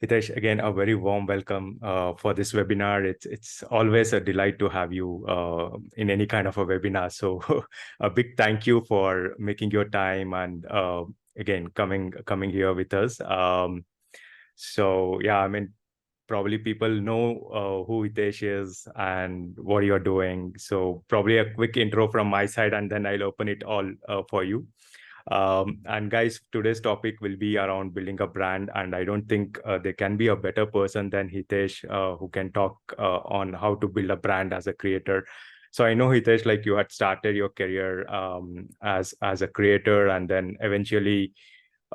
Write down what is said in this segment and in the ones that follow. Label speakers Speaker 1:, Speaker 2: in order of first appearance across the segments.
Speaker 1: Hitesh, again, a very warm welcome for this webinar. It's always a delight to have you in any kind of a webinar. So a big thank you for making your time and again coming here with us. So yeah, I mean, probably people know who Hitesh is and what you're doing. So probably a quick intro from my side, and then I'll open it all for you. And guys, today's topic will be around building a brand, and I don't think there can be a better person than Hitesh who can talk on how to build a brand as a creator. So I know Hitesh, like you had started your career as a creator, and then eventually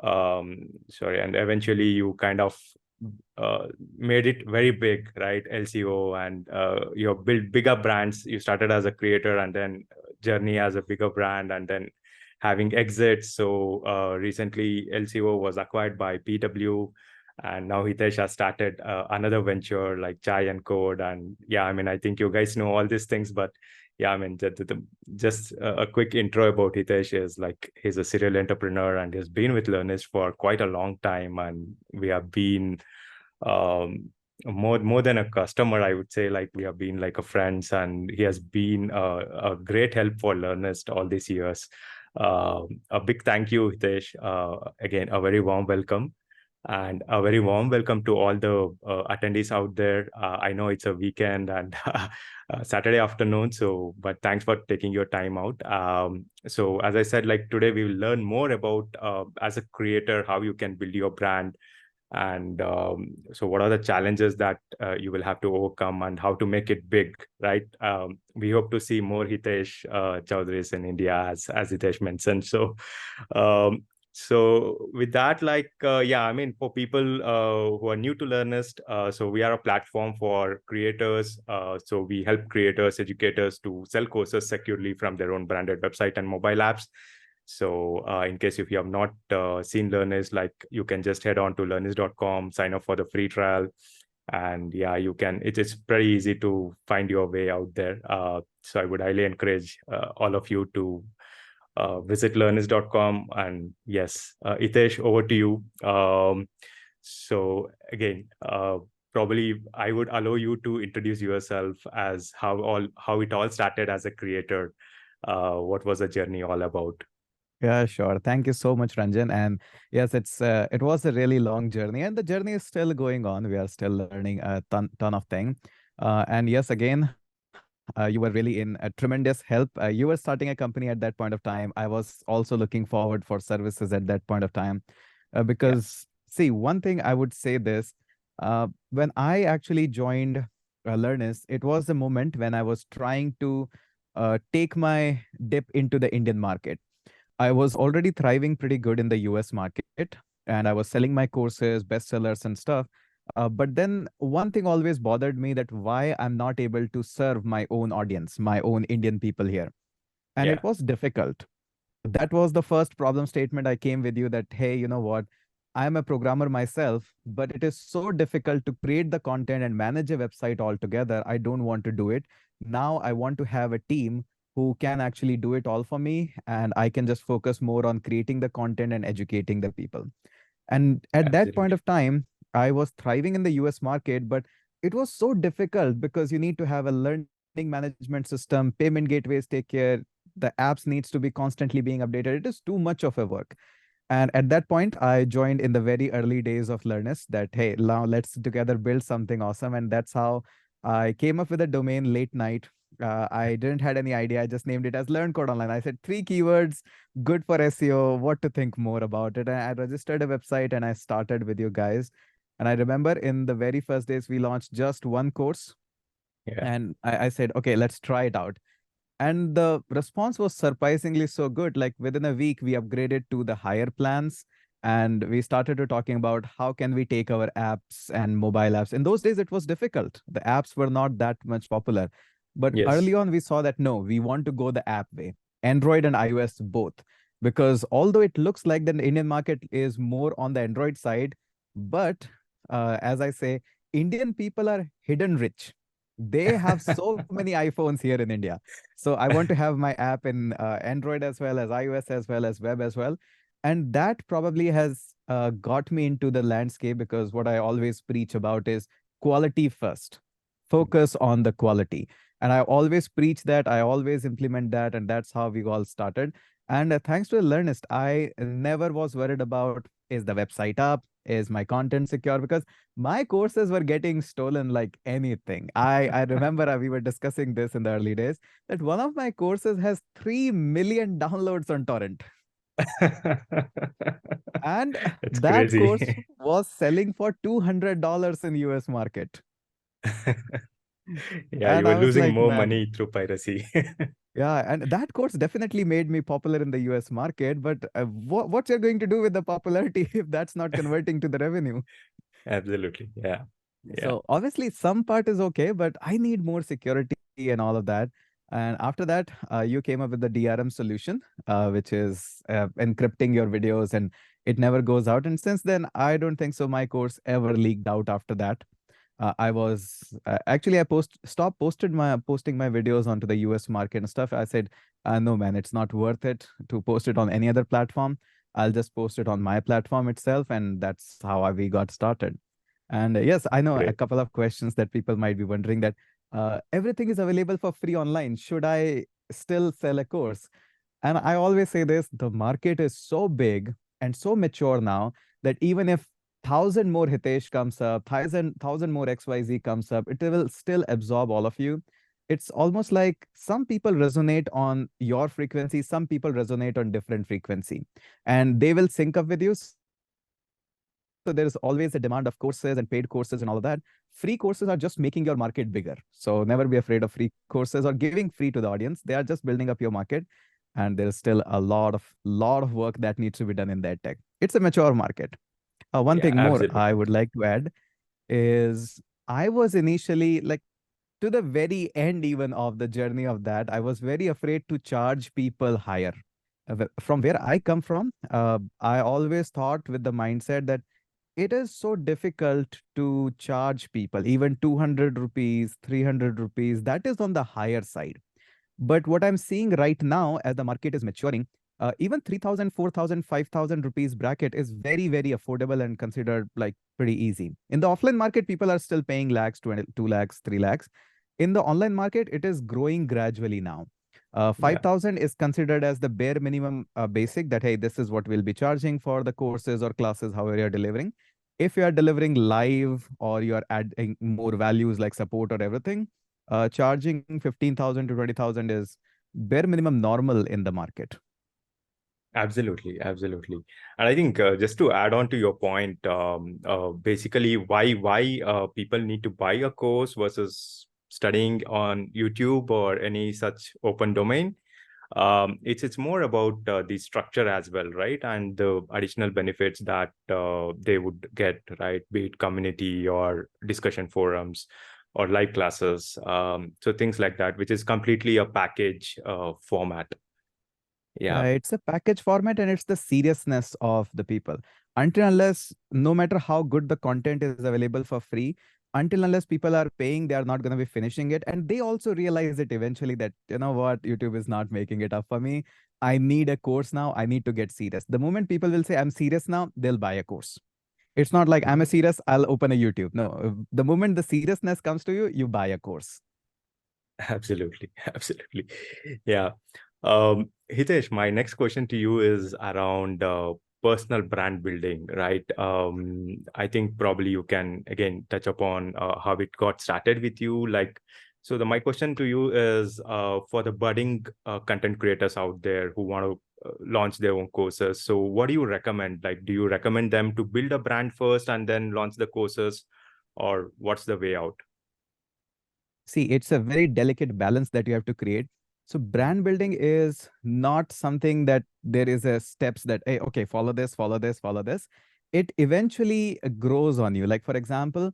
Speaker 1: you kind of made it very big, right? LCO, and you built bigger brands. You started as a creator, and then journey as a bigger brand, and then having exits. So recently LCO was acquired by PW, and now Hitesh has started another venture like Chai and Code. And yeah, I mean, I think you guys know all these things, but yeah, I mean, just a quick intro about Hitesh is like he's a serial entrepreneur and he's been with Learnyst for quite a long time, and we have been um, more than a customer, I would say. Like we have been like a friends, and he has been a great help for Learnyst all these years. A big thank you, Hitesh. Again, a very warm welcome. And a very warm welcome to all the attendees out there. I know it's a weekend and Saturday afternoon, but thanks for taking your time out. So as I said, like today we will learn more about as a creator, how you can build your brand, and so what are the challenges that you will have to overcome and how to make it big, right? We hope to see more Hitesh Choudharys in India, as Hitesh mentioned. Um, so with that, like, yeah, I mean, for people who are new to Learnyst, so we are a platform for creators. So we help creators, educators to sell courses securely from their own branded website and mobile apps. So in case if you have not seen Learnyst, like you can just head on to learnyst.com, sign up for the free trial. And yeah, you can, it's pretty easy to find your way out there. So I would highly encourage all of you to visit learnyst.com. And yes, Hitesh, over to you. So again, probably I would allow you to introduce yourself as how it all started as a creator. What was the journey all about?
Speaker 2: Yeah, sure. Thank you so much, Ranjan. And yes, it was a really long journey, and the journey is still going on. We are still learning a ton of things. And yes, again, you were really in a tremendous help. You were starting a company at that point of time. I was also looking forward for services at that point of time,
Speaker 1: Yeah.
Speaker 2: because see, one thing I would say this: when I actually joined Learnist, it was the moment when I was trying to take my dip into the Indian market. I was already thriving pretty good in the US market, and I was selling my courses, bestsellers, and stuff. But then one thing always bothered me, that why I'm not able to serve my own audience, my own Indian people here. And
Speaker 1: Yeah.
Speaker 2: it was difficult. That was the first problem statement I came with you, that, hey, you know what? I'm a programmer myself, but it is so difficult to create the content and manage a website altogether. I don't want to do it. Now I want to have a team who can actually do it all for me, and I can just focus more on creating the content and educating the people. And at that point
Speaker 1: Absolutely.
Speaker 2: of time, I was thriving in the US market, but it was so difficult because you need to have a learning management system, payment gateways take care, the apps needs to be constantly being updated. It is too much of a work. And at that point, I joined in the very early days of Learnyst, that, hey, now let's together build something awesome. And that's how I came up with a domain late night. I didn't had any idea. I just named it as Learn Code Online. I said three keywords, good for SEO, what to think more about it. And I registered a website and I started with you guys. And I remember in the very first days, we launched just one course.
Speaker 1: Yeah.
Speaker 2: And I said, okay, let's try it out. And the response was surprisingly so good. Like within a week, we upgraded to the higher plans, and we started to talking about how can we take our apps and mobile apps. In those days, it was difficult. The apps were not that much popular. But
Speaker 1: Yes.
Speaker 2: early on, we saw that no, we want to go the app way, Android and iOS both. Because although it looks like the Indian market is more on the Android side, but as I say, Indian people are hidden rich. They have so many iPhones here in India. So I want to have my app in Android as well as iOS as well as web as well. And that probably has got me into the landscape, because what I always preach about is quality first. Focus on the quality. And I always preach that, I always implement that, and that's how we all started. And thanks to Learnyst, I never was worried about, is the website up? Is my content secure? Because my courses were getting stolen like anything. I remember we were discussing this in the early days, that one of my courses has 3 million downloads on torrent. And
Speaker 1: It's
Speaker 2: that course
Speaker 1: crazy.
Speaker 2: was selling for $200 in US market.
Speaker 1: Yeah, you
Speaker 2: And
Speaker 1: were
Speaker 2: I was
Speaker 1: losing
Speaker 2: like,
Speaker 1: more
Speaker 2: man,
Speaker 1: money through piracy.
Speaker 2: yeah. And that course definitely made me popular in the US market. But what you're going to do with the popularity if that's not converting to the revenue?
Speaker 1: Absolutely. Yeah. Yeah.
Speaker 2: So obviously some part is okay, but I need more security and all of that. And after that, you came up with the DRM solution, which is encrypting your videos and it never goes out. And since then, I don't think so my course ever leaked out after that. I was actually I stopped posting my videos onto the US market and stuff. I said, no man, it's not worth it to post it on any other platform. I'll just post it on my platform itself, and that's how we got started. And yes, I know a
Speaker 1: Great.
Speaker 2: couple of questions that people might be wondering, that everything is available for free online. Should I still sell a course? And I always say this, the market is so big and so mature now that even if thousand more Hitesh comes up, thousand more XYZ comes up, it will still absorb all of you. It's almost like some people resonate on your frequency, some people resonate on different frequency, and they will sync up with you. So there is always a demand of courses and paid courses and all of that. Free courses are just making your market bigger. So never be afraid of free courses or giving free to the audience. They are just building up your market. And there is still a lot of work that needs to be done in that tech. It's a mature market. One
Speaker 1: Yeah,
Speaker 2: thing more I
Speaker 1: absolutely.
Speaker 2: would like to add is, I was initially like, to the very end even of the journey of that, I was very afraid to charge people higher. From where I come from, I always thought with the mindset that it is so difficult to charge people, even 200 rupees, 300 rupees, that is on the higher side. But what I'm seeing right now as the market is maturing, even 3,000, 4,000, 5,000 rupees bracket is very, very affordable and considered like pretty easy. In the offline market, people are still paying lakhs, 20, 2 lakhs, 3 lakhs. In the online market, it is growing gradually now.
Speaker 1: Yeah,
Speaker 2: 5,000 is considered as the bare minimum basic, that, hey, this is what we'll be charging for the courses or classes, however you're delivering. If you are delivering live or you are adding more values like support or everything, charging 15,000 to 20,000 is bare minimum normal in the market.
Speaker 1: absolutely. Absolutely. And I think just to add on to your point, basically why people need to buy a course versus studying on YouTube or any such open domain. It's more about the structure as well, right? And the additional benefits that they would get, right? Be it community or discussion forums or live classes. So things like that, which is completely a package format.
Speaker 2: Yeah,
Speaker 1: Yeah,
Speaker 2: it's a package format and it's the seriousness of the people. Until unless, no matter how good the content is available for free, until unless people are paying, they are not going to be finishing it. And they also realize it eventually that, you know what, YouTube is not making it up for me. I need a course now. I need to get serious. The moment people will say, I'm serious now, they'll buy a course. It's not like I'm a serious, I'll open a YouTube. No, the moment the seriousness comes to you, you buy a course.
Speaker 1: absolutely. Absolutely. Yeah. Hitesh, my next question to you is around personal brand building, right? I think probably you can again touch upon how it got started with you. Like, so my question to you is for the budding content creators out there who want to launch their own courses. So, what do you recommend? Like, do you recommend them to build a brand first and then launch the courses, or what's the way out?
Speaker 2: See, it's a very delicate balance that you have to create. So brand building is not something that there is a steps that, hey, okay, follow this, follow this, follow this. It eventually grows on you. Like for example,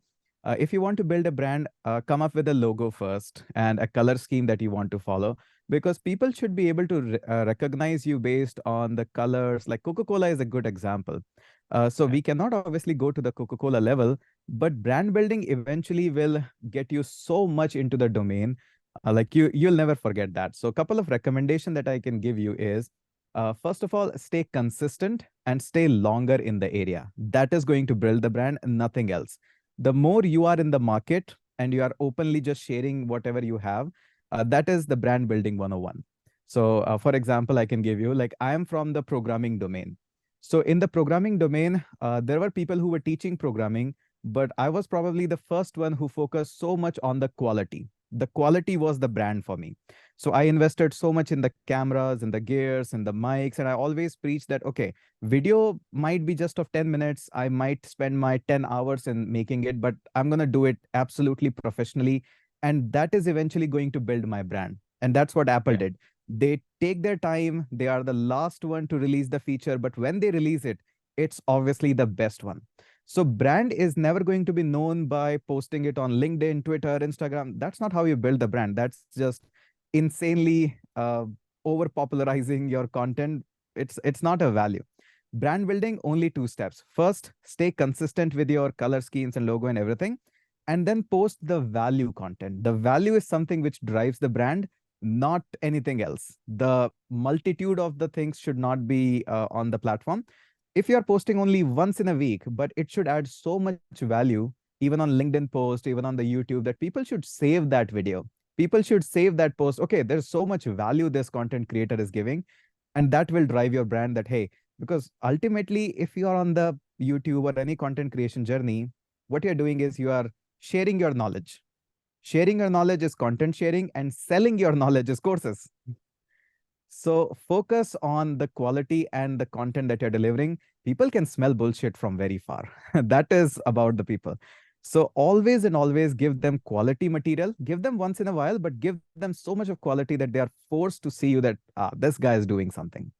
Speaker 2: if you want to build a brand, come up with a logo first and a color scheme that you want to follow, because people should be able to recognize you based on the colors. Like Coca-Cola is a good example. So
Speaker 1: Yeah.
Speaker 2: we cannot obviously go to the Coca-Cola level, but brand building eventually will get you so much into the domain, like you'll never forget that. So a couple of recommendation that I can give you is, first of all, stay consistent. and stay longer in the area. That is going to build the brand, nothing else. The more you are in the market and you are openly just sharing whatever you have, that is the brand building 101. So, for example, I can give you, like, I am from the programming domain. So, in the programming domain, there were people who were teaching programming, but I was probably the first one who focused so much on the quality. The quality was the brand for me. So I invested so much in the cameras and the gears and the mics, and I always preach that, okay, video might be just of 10 minutes. I might spend my 10 hours in making it, but I'm going to do it absolutely professionally. And that is eventually going to build my brand. And that's what Apple
Speaker 1: Yeah.
Speaker 2: did. They take their time. They are the last one to release the feature, but when they release it, it's obviously the best one. So brand is never going to be known by posting it on LinkedIn, Twitter, Instagram. That's not how you build the brand. That's just insanely over popularizing your content. It's not a value. Brand building, only two steps. First, stay consistent with your color schemes and logo and everything, and then post the value content. The value is something which drives the brand, not anything else. The multitude of the things should not be on the platform. If you are posting only once in a week, but it should add so much value, even on LinkedIn post, even on the YouTube, that people should save that video. People should save that post. Okay, there's so much value this content creator is giving, and that will drive your brand. That, hey, because ultimately, if you are on the YouTube or any content creation journey, what you're doing is you are sharing your knowledge. Sharing your knowledge is content sharing, and selling your knowledge is courses. So focus on the quality and the content that you're delivering. People can smell bullshit from very far. That is about the people. So always and always give them quality material. Give them once in a while, but give them so much of quality that they are forced to see you that this guy is doing something.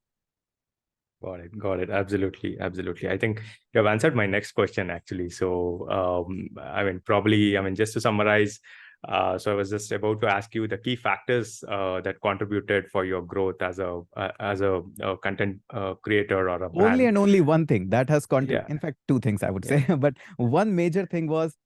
Speaker 1: Got it. Got it. Absolutely. Absolutely. I think you have answered my next question, actually. So, just to summarize, so I was just about to ask you the key factors that contributed for your growth as a content creator or a
Speaker 2: Only
Speaker 1: brand.
Speaker 2: and only one thing that has contributed.
Speaker 1: Yeah.
Speaker 2: In fact, two things I would
Speaker 1: Yeah.
Speaker 2: say, but one major thing was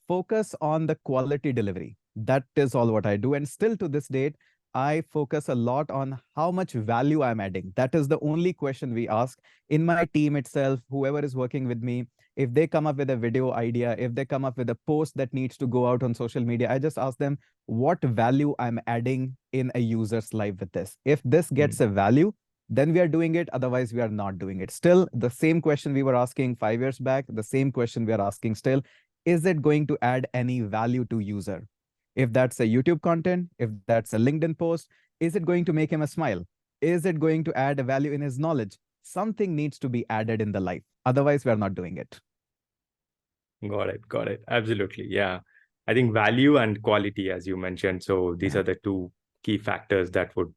Speaker 2: focus on the quality delivery. That is all what I do. And still to this date, I focus a lot on how much value I'm adding. That is the only question we ask in my team itself, whoever is working with me. If they come up with a video idea, if they come up with a post that needs to go out on social media, I just ask them what value I'm adding in a user's life with this. If this gets
Speaker 1: Mm.
Speaker 2: a value, then we are doing it. Otherwise, we are not doing it. Still, the same question we were asking 5 years back, the same question we are asking still. Is it going to add any value to user? If that's a YouTube content, if that's a LinkedIn post, is it going to make him a smile? Is it going to add a value in his knowledge? Something needs to be added in the life. Otherwise, we are not doing it.
Speaker 1: Got it. Got it. Absolutely. Yeah. I think value and quality, as you mentioned. So these
Speaker 2: Yeah.
Speaker 1: are the two key factors that would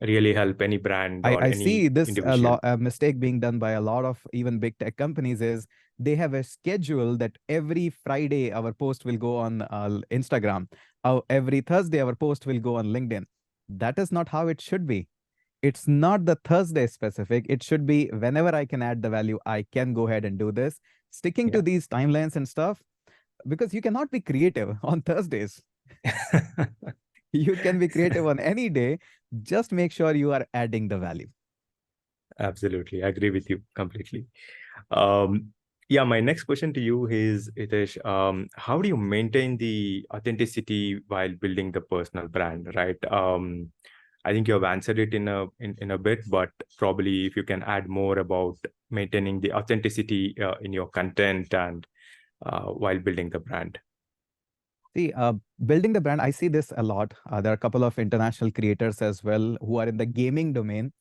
Speaker 1: really help any brand or
Speaker 2: I
Speaker 1: any
Speaker 2: see this
Speaker 1: individual.
Speaker 2: a mistake being done by a lot of even big tech companies is they have a schedule that every Friday our post will go on Instagram. Every Thursday our post will go on LinkedIn. That is not how it should be. It's not the Thursday specific. It should be whenever I can add the value, I can go ahead and do this. Sticking to
Speaker 1: Yeah.
Speaker 2: these timelines and stuff, because you cannot be creative on Thursdays. You can be creative on any day. Just make sure you are adding the value.
Speaker 1: Absolutely. I agree with you completely. Um, yeah, my next question to you is, Hitesh, how do you maintain the authenticity while building the personal brand, right? I think you have answered it in a bit, but probably if you can add more about maintaining the authenticity in your content and while building the brand.
Speaker 2: See, building the brand, I see this a lot. There are a couple of international creators as well who are in the gaming domain.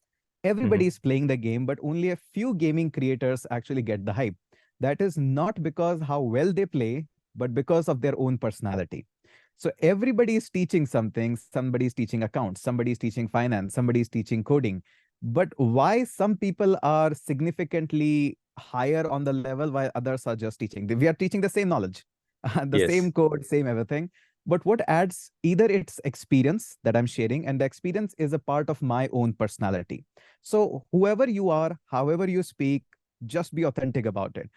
Speaker 2: Everybody
Speaker 1: Hmm.
Speaker 2: is playing the game, but only a few gaming creators actually get the hype. That is not because how well they play, but because of their own personality. So everybody is teaching something. Somebody is teaching accounts, somebody is teaching finance, somebody is teaching coding. But why some people are significantly higher on the level while others are just teaching? We are teaching the same knowledge, the
Speaker 1: Yes.
Speaker 2: same code, same everything. But what adds, either it's experience that I'm sharing, and the experience is a part of my own personality. So whoever you are, however you speak, just be authentic about it.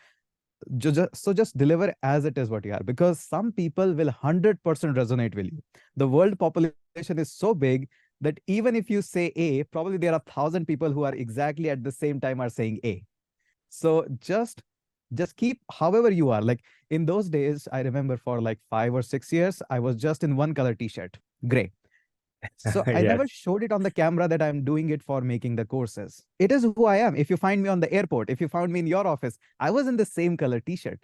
Speaker 2: So just deliver as it is what you are, because some people will 100% resonate with you. The world population is so big that even if you say A, probably there are 1,000 people who are exactly at the same time are saying A. So just keep however you are. Like in those days, I remember for like 5 or 6 years, I was just in one color t-shirt, gray. So I
Speaker 1: Yes.
Speaker 2: never showed it on the camera that I'm doing it for making the courses. It is who I am. If you find me on the airport, if you found me in your office, I was in the same color t-shirt.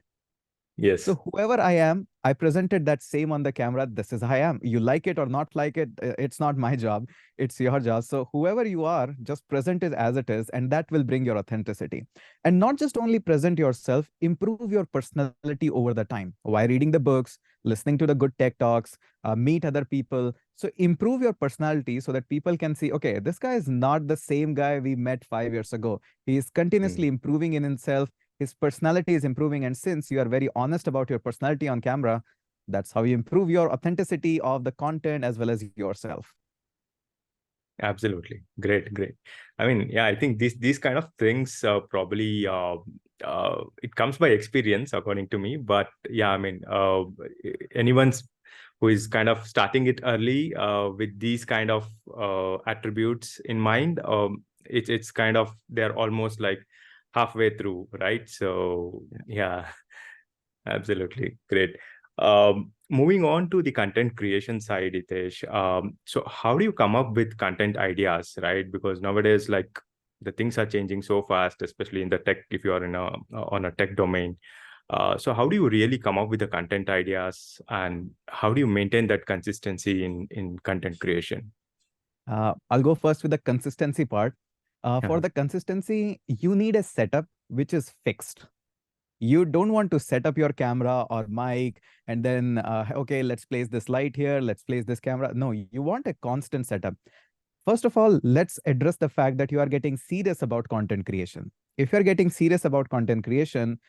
Speaker 1: Yes.
Speaker 2: So whoever I am, I presented that same on the camera. This is how I am. You like it or not like it, it's not my job. It's your job. So whoever you are, just present it as it is, and that will bring your authenticity. And not just only present yourself, improve your personality over the time. By reading the books, listening to the good tech talks, meet other people. So improve your personality so that people can see, okay, this guy is not the same guy we met 5 years ago. He is
Speaker 1: Mm.
Speaker 2: continuously improving in himself, his personality is improving. And since you are very honest about your personality on camera, that's how you improve your authenticity of the content as well as yourself.
Speaker 1: Absolutely. Great, great. I mean, yeah, I think these kind of things probably it comes by experience, according to me. But yeah, I mean, anyone's who is kind of starting it early with these kind of attributes in mind, it's kind of they're almost like halfway through, right? So yeah, absolutely. Great. Moving on to the content creation side, Hitesh. So how do you come up with content ideas, right? Because nowadays, like the things are changing so fast, especially in the tech, if you are in a on a tech domain. So how do you really come up with the content ideas, and how do you maintain that consistency in content creation?
Speaker 2: I'll go first with the consistency part. For
Speaker 1: Uh-huh.
Speaker 2: the consistency, you need a setup which is fixed. You don't want to set up your camera or mic and then, okay, let's place this light here, let's place this camera. No, you want a constant setup. First of all, let's address the fact that you are getting serious about content creation. If you're getting serious about content creation,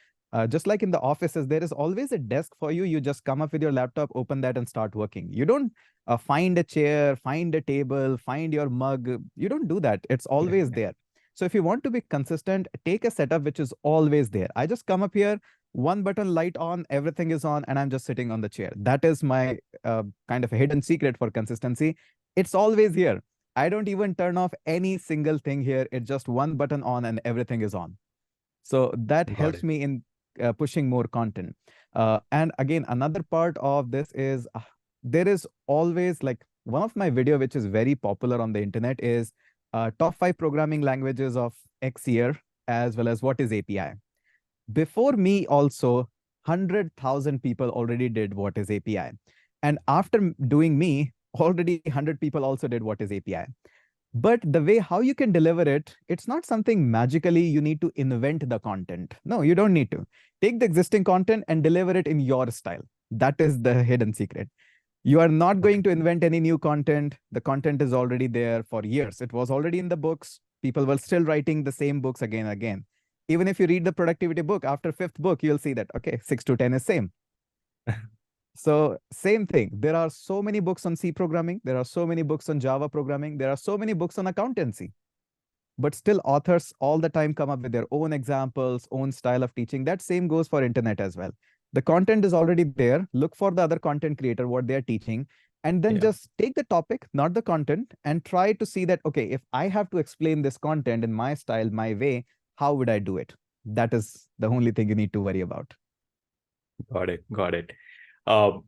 Speaker 2: just like in the offices, there is always a desk for you. You just come up with your laptop, open that, and start working. You don't find a chair, find a table, find your mug. You don't do that. It's always there. So if you want to be consistent, take a setup which is always there. I just come up here, one button light on, everything is on, and I'm just sitting on the chair. That is my kind of a hidden secret for consistency. It's always here. I don't even turn off any single thing here. It's just one button on and everything is on. So that
Speaker 1: Got
Speaker 2: helps
Speaker 1: it.
Speaker 2: me in pushing more content. And again, another part of this is there is always like one of my video, which is very popular on the internet is top 5 programming languages of X year, as well as what is API. Before me also, 100,000 people already did what is API. And after doing me, already 100 people also did what is API. But the way how you can deliver it, it's not something magically you need to invent the content. No, you don't need to. Take the existing content and deliver it in your style. That is the hidden secret. You are not going
Speaker 1: Okay.
Speaker 2: to invent any new content. The content is already there for years. It was already in the books. People were still writing the same books again and again. Even if you read the productivity book, after fifth book, you'll see that, okay, 6 to 10 is same. So same thing. There are so many books on C programming. There are so many books on Java programming. There are so many books on accountancy. But still, authors all the time come up with their own examples, own style of teaching. That same goes for internet as well. The content is already there. Look for the other content creator, what they're teaching, and then
Speaker 1: Yeah.
Speaker 2: just take the topic, not the content, and try to see that, okay, if I have to explain this content in my style, my way, how would I do it? That is the only thing you need to worry about.
Speaker 1: Got it. Got it. Uh,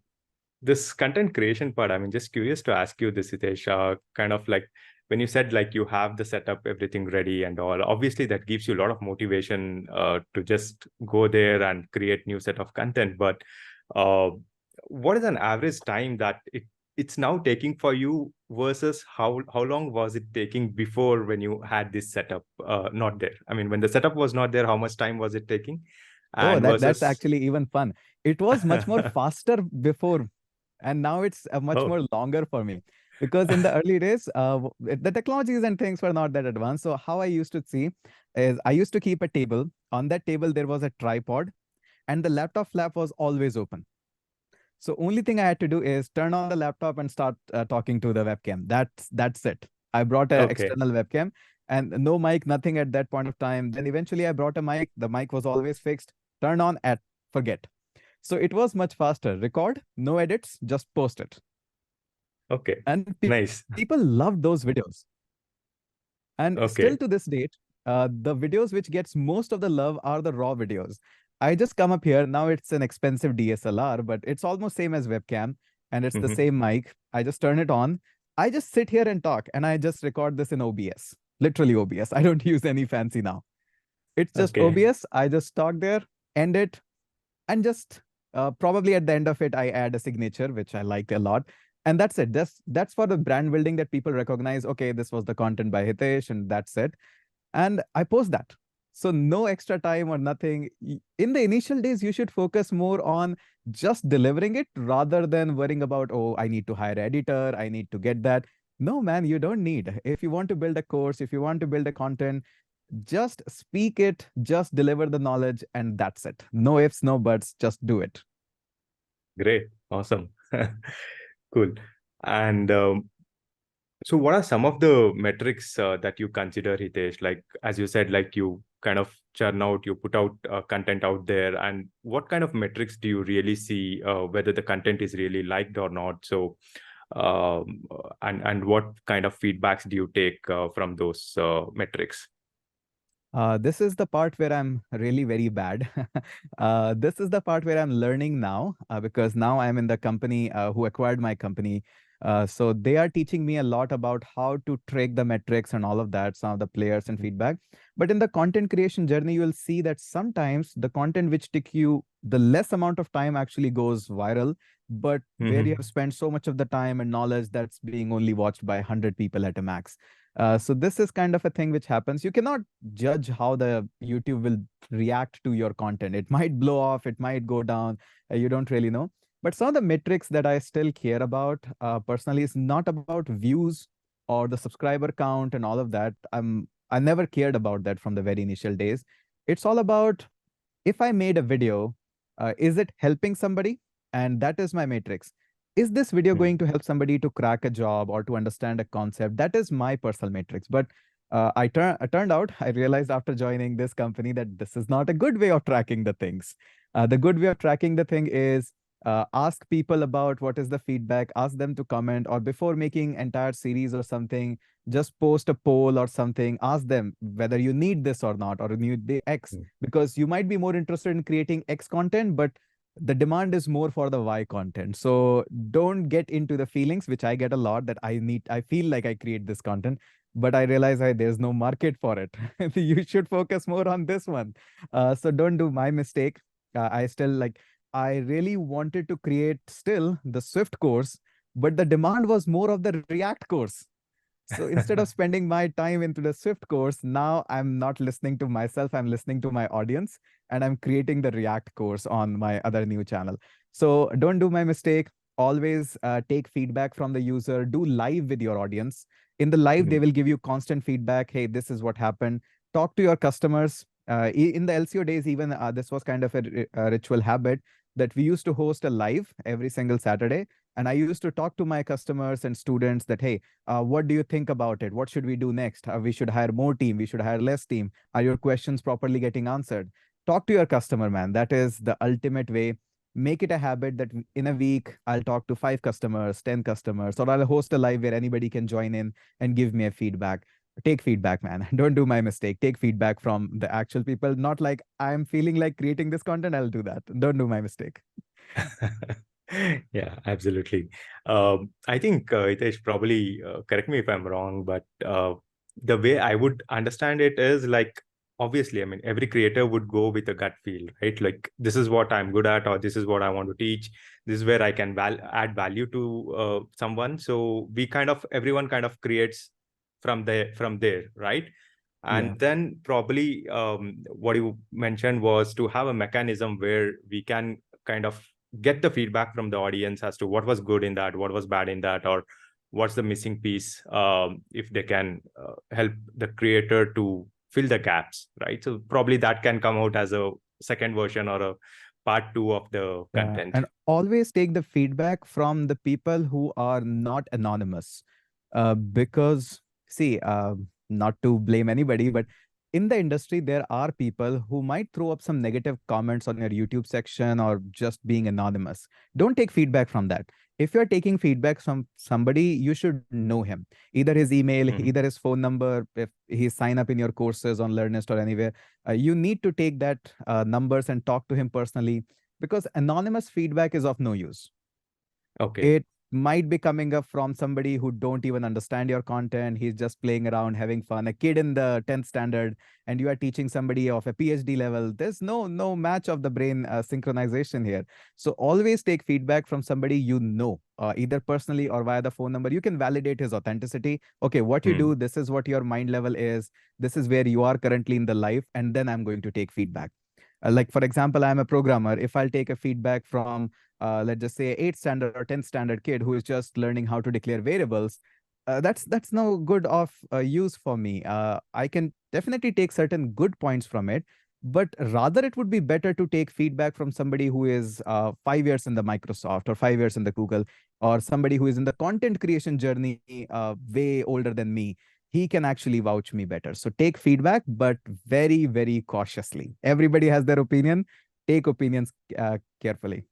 Speaker 1: this content creation part, I mean, just curious to ask you this, Hitesh, kind of like when you said like you have the setup, everything ready and all, obviously that gives you a lot of motivation to just go there and create new set of content. But uh, what is an average time that it's now taking for you versus how long was it taking before when you had this setup not there? I mean, when the setup was not there, how much time was it taking?
Speaker 2: Oh,
Speaker 1: And
Speaker 2: that's
Speaker 1: versus
Speaker 2: actually even fun. It was much more faster before, and now it's much
Speaker 1: oh,
Speaker 2: more longer for me. Because in the early days, the technologies and things were not that advanced. So how I used to see is I used to keep a table. On that table, there was a tripod, and the laptop flap was always open. So only thing I had to do is turn on the laptop and start talking to the webcam. That's it. I brought an
Speaker 1: okay.
Speaker 2: external webcam and no mic, nothing at that point of time. Then eventually I brought a mic. The mic was always fixed. Turn on at forget. So it was much faster. Record, no edits, just post it.
Speaker 1: Okay.
Speaker 2: And
Speaker 1: Nice.
Speaker 2: people loved those videos. And still
Speaker 1: Okay.
Speaker 2: to this date, the videos which gets most of the love are the raw videos. I just come up here. Now it's an expensive DSLR, but it's almost same as webcam and it's the
Speaker 1: Hmm.
Speaker 2: same mic. I just turn it on. I just sit here and talk and I just record this in OBS, literally OBS. I don't use any fancy now. It's just
Speaker 1: Okay.
Speaker 2: OBS. I just talk there, end it, and just probably at the end of it, I add a signature, which I liked a lot. And that's it. That's for the brand building that people recognize. Okay, this was the content by Hitesh, and that's it. And I post that. So no extra time or nothing. In the initial days, you should focus more on just delivering it rather than worrying about, oh, I need to hire an editor, I need to get that. No, man, you don't need. If you want to build a course, if you want to build a content, just speak it, just deliver the knowledge, and that's it. No ifs, no buts, just do it.
Speaker 1: Great. Awesome. Cool. And so what are some of the metrics that you consider, Hitesh? Like, as you said, like you kind of churn out, you put out content out there, and what kind of metrics do you really see whether the content is really liked or not? So, and what kind of feedbacks do you take from those metrics?
Speaker 2: This is the part where I'm really very bad. This is the part where I'm learning now because now I'm in the company who acquired my company. So they are teaching me a lot about how to track the metrics and all of that, some of the players and feedback. But in the content creation journey, you will see that sometimes the content which took you the less amount of time actually goes viral, but where you
Speaker 1: Mm-hmm.
Speaker 2: have spent so much of the time and knowledge that's being only watched by 100 people at a max. So this is kind of a thing which happens. You cannot judge how the YouTube will react to your content. It might blow off, it might go down. You don't really know. But some of the metrics that I still care about personally is not about views or the subscriber count and all of that. I never cared about that from the very initial days. It's all about if I made a video, is it helping somebody? And that is my matrix. Is this video going to help somebody to crack a job or to understand a concept? That is my personal matrix. But I turned out, I realized after joining this company that this is not a good way of tracking the things. The good way of tracking the thing is ask people about what is the feedback, ask them to comment, or before making entire series or something, just post a poll or something, ask them whether you need this or not, or you need the X, because you might be more interested in creating X content, but the demand is more for the Y content. So don't get into the feelings, which I get a lot, that I feel like I create this content, but I realize there's no market for it. You should focus more on this one. So don't do my mistake. I still like, I really wanted to create still the Swift course, but the demand was more of the React course. So instead of spending my time into the Swift course, now I'm not listening to myself, I'm listening to my audience, and I'm creating the React course on my other new channel. So don't do my mistake. Always take feedback from the user, do live with your audience. In the live, they will give you constant feedback. Hey, this is what happened. Talk to your customers. In the LCO days, even this was kind of a ritual habit that we used to host a live every single Saturday. And I used to talk to my customers and students that, hey, what do you think about it? What should we do next? We should hire more team. We should hire less team. Are your questions properly getting answered? Talk to your customer, man. That is the ultimate way. Make it a habit that in a week, I'll talk to 5 customers, 10 customers, or I'll host a live where anybody can join in and give me a feedback. Take feedback, man. Don't do my mistake. Take feedback from the actual people, not like I'm feeling like creating this content. I'll do that. Don't do my mistake.
Speaker 1: Yeah, absolutely. I think Hitesh, probably correct me if I'm wrong, but the way I would understand it is like, obviously, I mean, every creator would go with a gut feel, right? Like, this is what I'm good at, or this is what I want to teach. This is where I can add value to someone. So we kind of, everyone kind of creates from there, right?
Speaker 2: Yeah.
Speaker 1: And then probably what you mentioned was to have a mechanism where we can kind of get the feedback from the audience as to what was good in that, what was bad in that, or what's the missing piece, if they can help the creator to fill the gaps, right? So probably that can come out as a second version or a part two of the
Speaker 2: Yeah,
Speaker 1: content.
Speaker 2: and always take the feedback from the people who are not anonymous. Because, see, not to blame anybody, but in the industry, there are people who might throw up some negative comments on your YouTube section or just being anonymous. Don't take feedback from that. If you're taking feedback from somebody, you should know him, either his email,
Speaker 1: Mhm.
Speaker 2: either his phone number, if he sign up in your courses on Learnyst or anywhere. You need to take that numbers and talk to him personally, because anonymous feedback is of no use.
Speaker 1: Okay.
Speaker 2: It might be coming up from somebody who don't even understand your content. He's just playing around, having fun, a kid in the 10th standard, and you are teaching somebody of a PhD level. There's no match of the brain synchronization here. So always take feedback from somebody you know, either personally or via the phone number. You can validate his authenticity. Okay, what you do,
Speaker 1: Mm.
Speaker 2: this is what your mind level is, this is where you are currently in the life, and then I'm going to take feedback. Like, for example, I'm a programmer. If I'll take a feedback from, let's just say, 8th standard or 10th standard kid who is just learning how to declare variables, that's no good of use for me. I can definitely take certain good points from it, but rather it would be better to take feedback from somebody who is 5 years in the Microsoft or 5 years in the Google, or somebody who is in the content creation journey way older than me. He can actually vouch me better. So take feedback, but very, very cautiously. Everybody has their opinion. Take opinions carefully.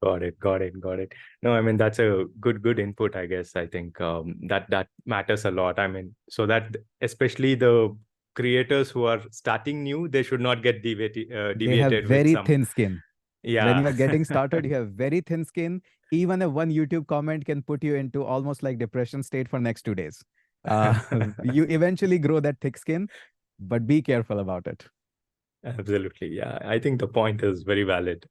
Speaker 1: Got it. Got it. Got it. No, I mean that's a good input, I guess. I think that matters a lot. I mean, so that especially the creators who are starting new, they should not get
Speaker 2: They have
Speaker 1: deviated with
Speaker 2: very
Speaker 1: some.
Speaker 2: thin skin. When
Speaker 1: Yeah.
Speaker 2: you are getting started, you have very thin skin. Even a one YouTube comment can put you into almost like depression state for next 2 days. Uh, you eventually grow that thick skin, but be careful about it.
Speaker 1: Absolutely. Yeah. I think the point is very valid.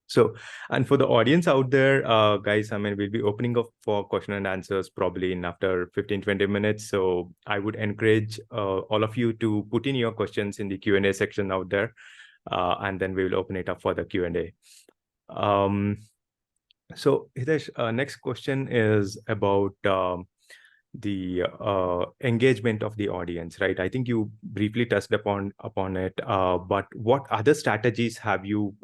Speaker 1: So, and for the audience out there, guys, I mean, we'll be opening up for question and answers probably in after 15-20 minutes. So I would encourage all of you to put in your questions in the Q&A section out there, and then we will open it up for the Q&A. So Hitesh, next question is about the engagement of the audience, right? I think you briefly touched upon it, but what other strategies have you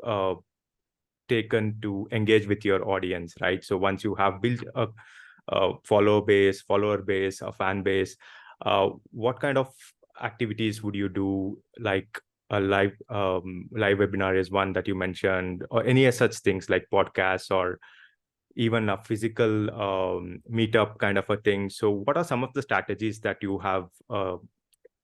Speaker 1: taken to engage with your audience, right? So once you have built a follower base, a fan base, what kind of activities would you do? Like a live webinar is one that you mentioned, or any such things like podcasts or even a physical meetup kind of a thing. So what are some of the strategies that you have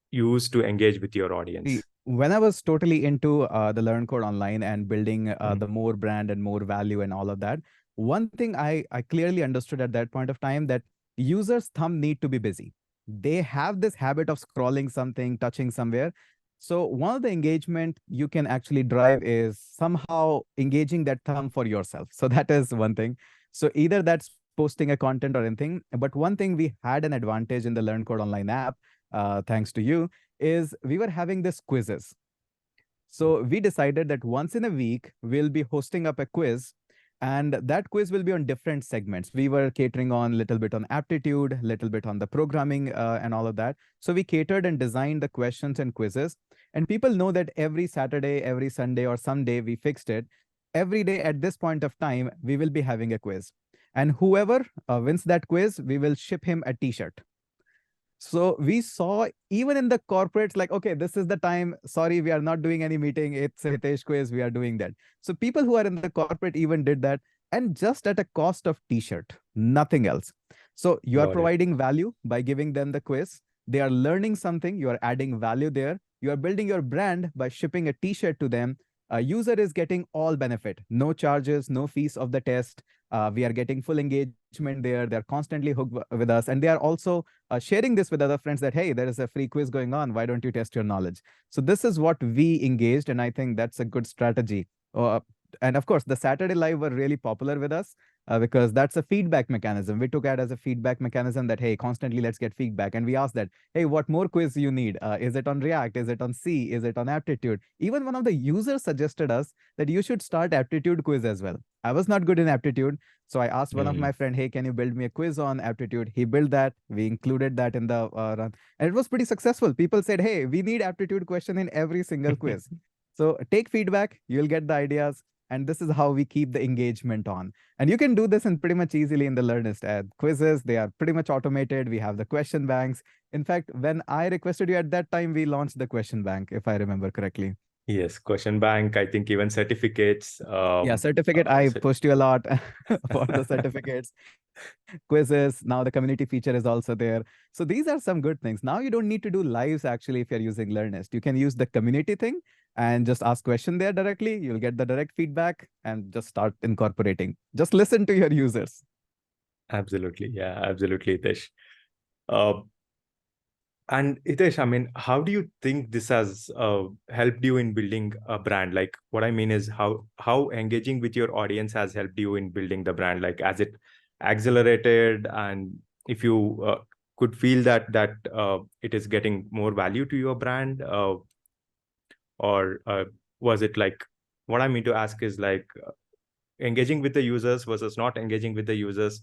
Speaker 1: used to engage with your audience?
Speaker 2: When I was totally into the Learn Code Online and building
Speaker 1: Mm.
Speaker 2: the more brand and more value and all of that, one thing I clearly understood at that point of time, that users' thumb need to be busy. They have this habit of scrolling something, touching somewhere. So one of the engagement you can actually drive is somehow engaging that thumb for yourself. So that is one thing. So either that's posting a content or anything. But one thing we had an advantage in the Learn Code Online app, thanks to you, is we were having this quizzes. So we decided that once in a week, we'll be hosting up a quiz, and that quiz will be on different segments. We were catering on a little bit on aptitude, little bit on the programming and all of that. So we catered and designed the questions and quizzes. And people know that every Saturday, every Sunday, or someday we fixed it. Every day at this point of time, we will be having a quiz. And whoever wins that quiz, we will ship him a t-shirt. So we saw even in the corporates, like, okay, this is the time. Sorry, we are not doing any meeting. It's a Hitesh quiz. We are doing that. So people who are in the corporate even did that, and just at a cost of t-shirt, nothing else. So you are
Speaker 1: Got it.
Speaker 2: providing value by giving them the quiz. They are learning something. You are adding value there. You are building your brand by shipping a t-shirt to them. A user is getting all benefit, no charges, no fees of the test. We are getting full engagement there. They're constantly hooked with us, and they are also sharing this with other friends that, hey, there is a free quiz going on. Why don't you test your knowledge? So this is what we engaged, and I think that's a good strategy. And of course, the Saturday Live were really popular with us because that's a feedback mechanism. We took it as a feedback mechanism that, hey, constantly let's get feedback. And we asked that, hey, what more quiz you need? Is it on React? Is it on C? Is it on aptitude? Even one of the users suggested us that you should start aptitude quiz as well. I was not good in aptitude. So I asked one of my
Speaker 1: Mm.
Speaker 2: friend, hey, can you build me a quiz on aptitude? He built that. We included that in the run. And it was pretty successful. People said, hey, we need aptitude question in every single quiz. So take feedback. You'll get the ideas. And this is how we keep the engagement on. And you can do this in pretty much easily in the Learnyst quizzes. They are pretty much automated. We have the question banks. In fact, when I requested you at that time, we launched the question bank, if I remember correctly.
Speaker 1: Yes, question bank. I think even certificates.
Speaker 2: Yeah, certificate. I pushed you a lot for the certificates, quizzes. Now the community feature is also there. So these are some good things. Now you don't need to do lives actually if you're using Learnyst. You can use the community thing and just ask question there directly. You'll get the direct feedback and just start incorporating. Just listen to your users.
Speaker 1: Absolutely. Yeah, absolutely, Hitesh. Uh, And Hitesh, I mean, how do you think this has helped you in building a brand? Like, what I mean is how engaging with your audience has helped you in building the brand. Like, as it accelerated, and if you could feel that it is getting more value to your brand, or was it like? What I mean to ask is like engaging with the users versus not engaging with the users.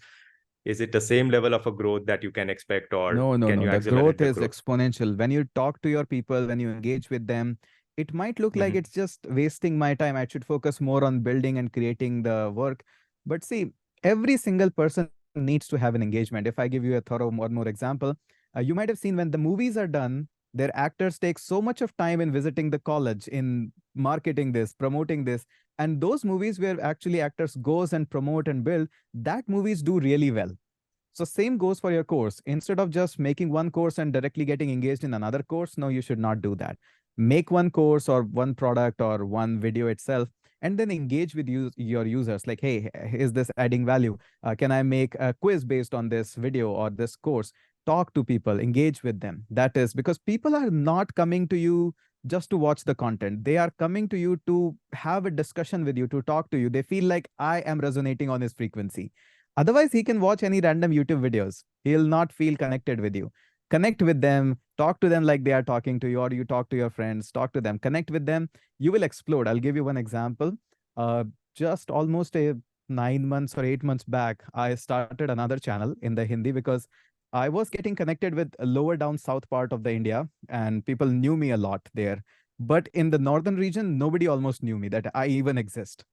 Speaker 1: Is it the same level of a growth that you can expect, or
Speaker 2: No, no,
Speaker 1: can
Speaker 2: no.
Speaker 1: you
Speaker 2: The
Speaker 1: accelerate
Speaker 2: growth
Speaker 1: the
Speaker 2: is
Speaker 1: growth?
Speaker 2: exponential. When you talk to your people, when you engage with them, it might look like
Speaker 1: Mhm.
Speaker 2: it's just wasting my time. I should focus more on building and creating the work. But see, every single person needs to have an engagement. If I give you a thorough one more example, you might have seen when the movies are done, their actors take so much of time in visiting the college, in marketing this, promoting this. And those movies where actually actors goes and promote and build, that movies do really well. So same goes for your course. Instead of just making one course and directly getting engaged in another course, no, you should not do that. Make one course or one product or one video itself, and then engage with your users. Like, hey, is this adding value? Can I make a quiz based on this video or this course? Talk to people, engage with them. That is because people are not coming to you just to watch the content. They are coming to you to have a discussion with you, to talk to you. They feel like I am resonating on his frequency. Otherwise, he can watch any random YouTube videos. He'll not feel connected with you. Connect with them, talk to them like they are talking to you, or you talk to your friends, talk to them, connect with them. You will explode. I'll give you one example. Uh, just almost 9 months or 8 months back, I started another channel in the Hindi because I was getting connected with a lower down south part of the India, and people knew me a lot there. But in the northern region, nobody almost knew me that I even exist.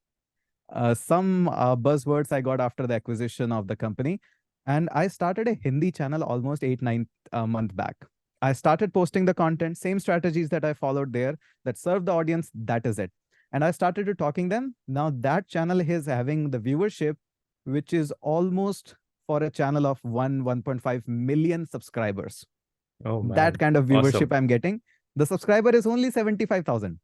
Speaker 2: Some buzzwords I got after the acquisition of the company. And I started a Hindi channel almost 8, 9 month back. I started posting the content, same strategies that I followed there that serve the audience. That is it. And I started to talking them. Now that channel is having the viewership, which is almost for a channel of 1.5 million subscribers.
Speaker 1: Oh
Speaker 2: That
Speaker 1: man,
Speaker 2: kind of viewership
Speaker 1: awesome.
Speaker 2: I'm getting. The subscriber is only 75,000,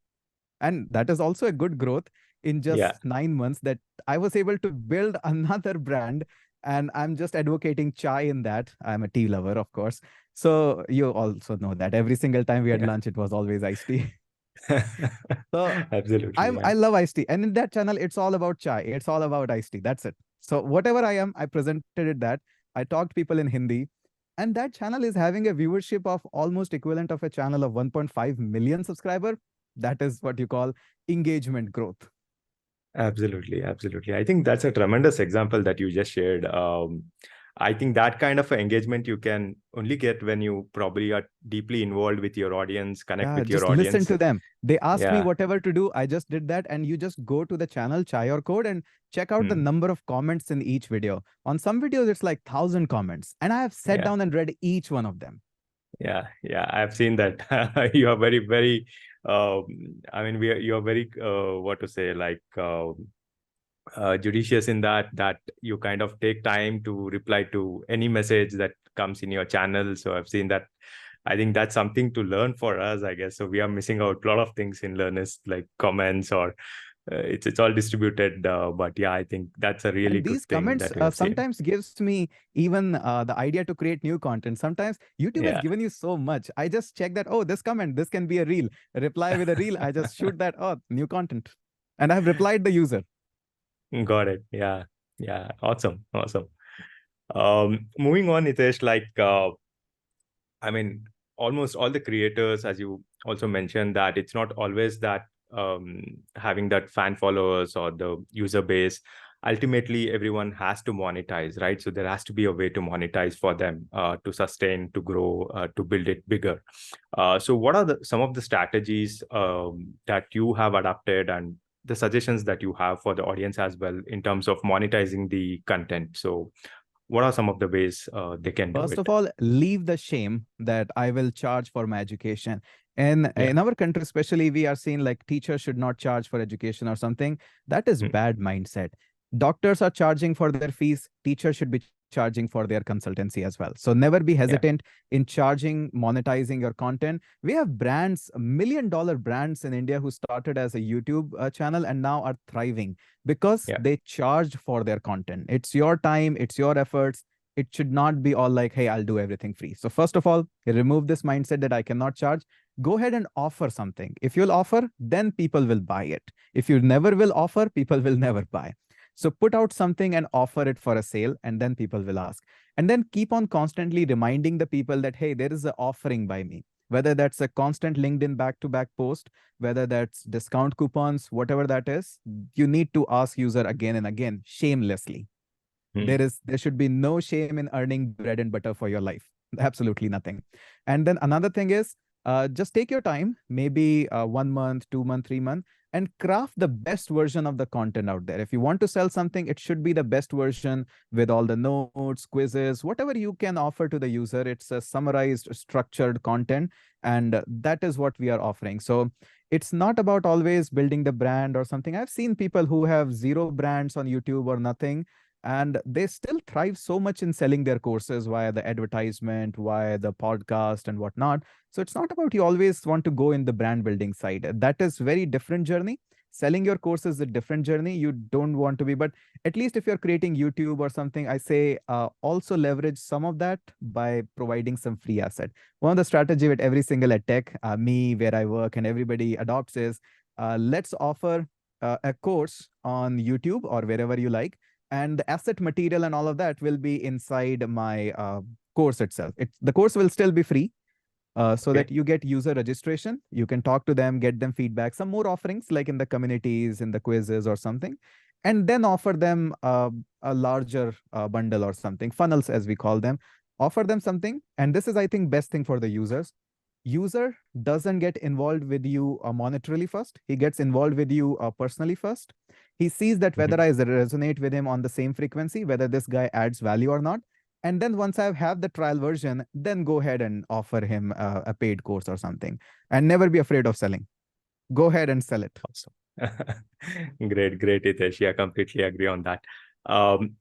Speaker 2: and that is also a good growth in
Speaker 1: Yeah,
Speaker 2: just 9 months that I was able to build another brand. And I'm just advocating chai in that. I'm a tea lover, of course. So you also know that every single time we had
Speaker 1: yeah.
Speaker 2: lunch, it was always iced tea. So
Speaker 1: Absolutely, yeah.
Speaker 2: I love iced tea. And in that channel, it's all about chai. It's all about iced tea. That's it. So whatever I am, I presented it that. I talked people in Hindi. And that channel is having a viewership of almost equivalent of a channel of 1.5 million subscriber. That is what you call engagement growth.
Speaker 1: Absolutely, absolutely. I think that's a tremendous example that you just shared. I think that kind of engagement you can only get when you probably are deeply involved with your audience, connect
Speaker 2: Yeah,
Speaker 1: with your
Speaker 2: just listen
Speaker 1: audience.
Speaker 2: to them. They asked me
Speaker 1: Yeah.
Speaker 2: whatever to do. I just did that. And you just go to the channel Chai or Code and check out the
Speaker 1: Hmm.
Speaker 2: number of comments in each video. On some videos, it's like 1,000 comments. And I have sat
Speaker 1: Yeah.
Speaker 2: down and read each one of them.
Speaker 1: Yeah. Yeah. I've seen that. You are very, very, I mean, you are very, what to say, like, judicious in that you kind of take time to reply to any message that comes in your channel. So I've seen that. I think that's something to learn for us, I guess. So we are missing out a lot of things in Learnyst, like comments, or it's all distributed. But yeah, I think that's a really
Speaker 2: And
Speaker 1: good
Speaker 2: these
Speaker 1: thing
Speaker 2: comments
Speaker 1: that we have seen.
Speaker 2: sometimes gives me even the idea to create new content. Sometimes YouTube has
Speaker 1: Yeah.
Speaker 2: given you so much. I just check that, oh, this comment, this can be a reel. Reply with a reel. I just shoot that, oh, new content. And I've replied the user.
Speaker 1: Got it. Yeah. Yeah. Awesome. Awesome. Moving on, Hitesh, like I mean, almost all the creators, as you also mentioned, that it's not always that having that fan followers or the user base. Ultimately, everyone has to monetize, right? So there has to be a way to monetize for them to sustain, to grow, to build it bigger. So, what are some of the strategies that you have adapted, and the suggestions that you have for the audience as well in terms of monetizing the content. So what are some of the ways they can do
Speaker 2: First
Speaker 1: it?
Speaker 2: of all, leave the shame that I will charge for my education. And
Speaker 1: Yeah.
Speaker 2: in our country, especially, we are seeing like teachers should not charge for education or something. That is
Speaker 1: Mm.
Speaker 2: bad mindset. Doctors are charging for their fees. Teachers should be charging for their consultancy as well. So never be
Speaker 1: Yeah.
Speaker 2: hesitant in charging, monetizing your content. We have brands, $1 million brands in India who started as a YouTube channel and now are thriving because
Speaker 1: Yeah.
Speaker 2: they charged for their content. It's your time, it's your efforts. It should not be all like, hey, I'll do everything free. So first of all, remove this mindset that I cannot charge. Go ahead and offer something. If you'll offer, then people will buy it. If you never will offer, people will never buy. So put out something and offer it for a sale, and then people will ask. And then keep on constantly reminding the people that, hey, there is an offering by me. Whether that's a constant LinkedIn back-to-back post, whether that's discount coupons, whatever that is, you need to ask user again and again, shamelessly.
Speaker 1: Mm.
Speaker 2: There should be no shame in earning bread and butter for your life. Absolutely nothing. And then another thing is, just take your time, maybe 1 month, 2 month, 3 month, and craft the best version of the content out there. If you want to sell something, it should be the best version with all the notes, quizzes, whatever you can offer to the user. It's a summarized, structured content, and that is what we are offering. So it's not about always building the brand or something. I've seen people who have zero brands on YouTube or nothing, and they still thrive so much in selling their courses via the advertisement, via the podcast and whatnot. So it's not about you always want to go in the brand building side. That is very different journey. Selling your course is a different journey. You don't want to be, but at least if you're creating YouTube or something, I say also leverage some of that by providing some free asset. One of the strategy with every single ed tech, me where I work and everybody adopts is, let's offer a course on YouTube or wherever you like, and the asset material and all of that will be inside my course itself. The course will still be free, so
Speaker 1: Okay.
Speaker 2: that you get user registration. You can talk to them, get them feedback, some more offerings like in the communities, in the quizzes or something, and then offer them a larger bundle or something, funnels as we call them. Offer them something, and this is, I think, best thing for the users. User doesn't get involved with you monetarily first. He gets involved with you personally first. He sees that whether
Speaker 1: Mhm.
Speaker 2: I resonate with him on the same frequency, whether this guy adds value or not. And then once I have the trial version, then go ahead and offer him a paid course or something. And never be afraid of selling. Go ahead and sell it.
Speaker 1: Awesome. Great, great, Hitesh. Yeah, completely agree on that.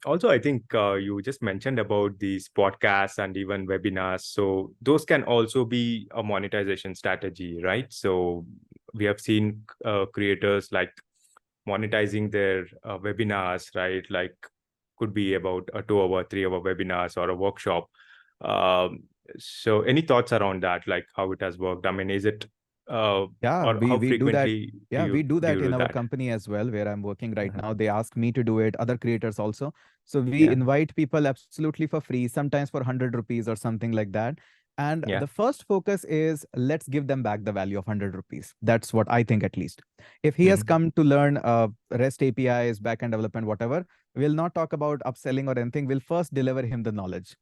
Speaker 1: Also, I think you just mentioned about these podcasts and even webinars. So those can also be a monetization strategy, right? So we have seen creators like monetizing their webinars, right? Like could be about a 2 hour, 3 hour webinars or a workshop. Um, so any thoughts around that, like how it has worked? I mean, is it
Speaker 2: Yeah,
Speaker 1: or how
Speaker 2: we do that.
Speaker 1: frequently
Speaker 2: Yeah, we do
Speaker 1: do
Speaker 2: that
Speaker 1: you do
Speaker 2: in our
Speaker 1: that?
Speaker 2: company as well, where I'm working right
Speaker 1: Uh-huh.
Speaker 2: now. They ask me to do it, other creators also. So we
Speaker 1: Yeah,
Speaker 2: invite people absolutely for free, sometimes for 100 rupees or something like that. And
Speaker 1: yeah.
Speaker 2: the first focus is let's give them back the value of 100 rupees. That's what I think, at least. If he has
Speaker 1: Hmm.
Speaker 2: come to learn REST APIs, backend development, whatever, we'll not talk about upselling or anything. We'll first deliver him the knowledge,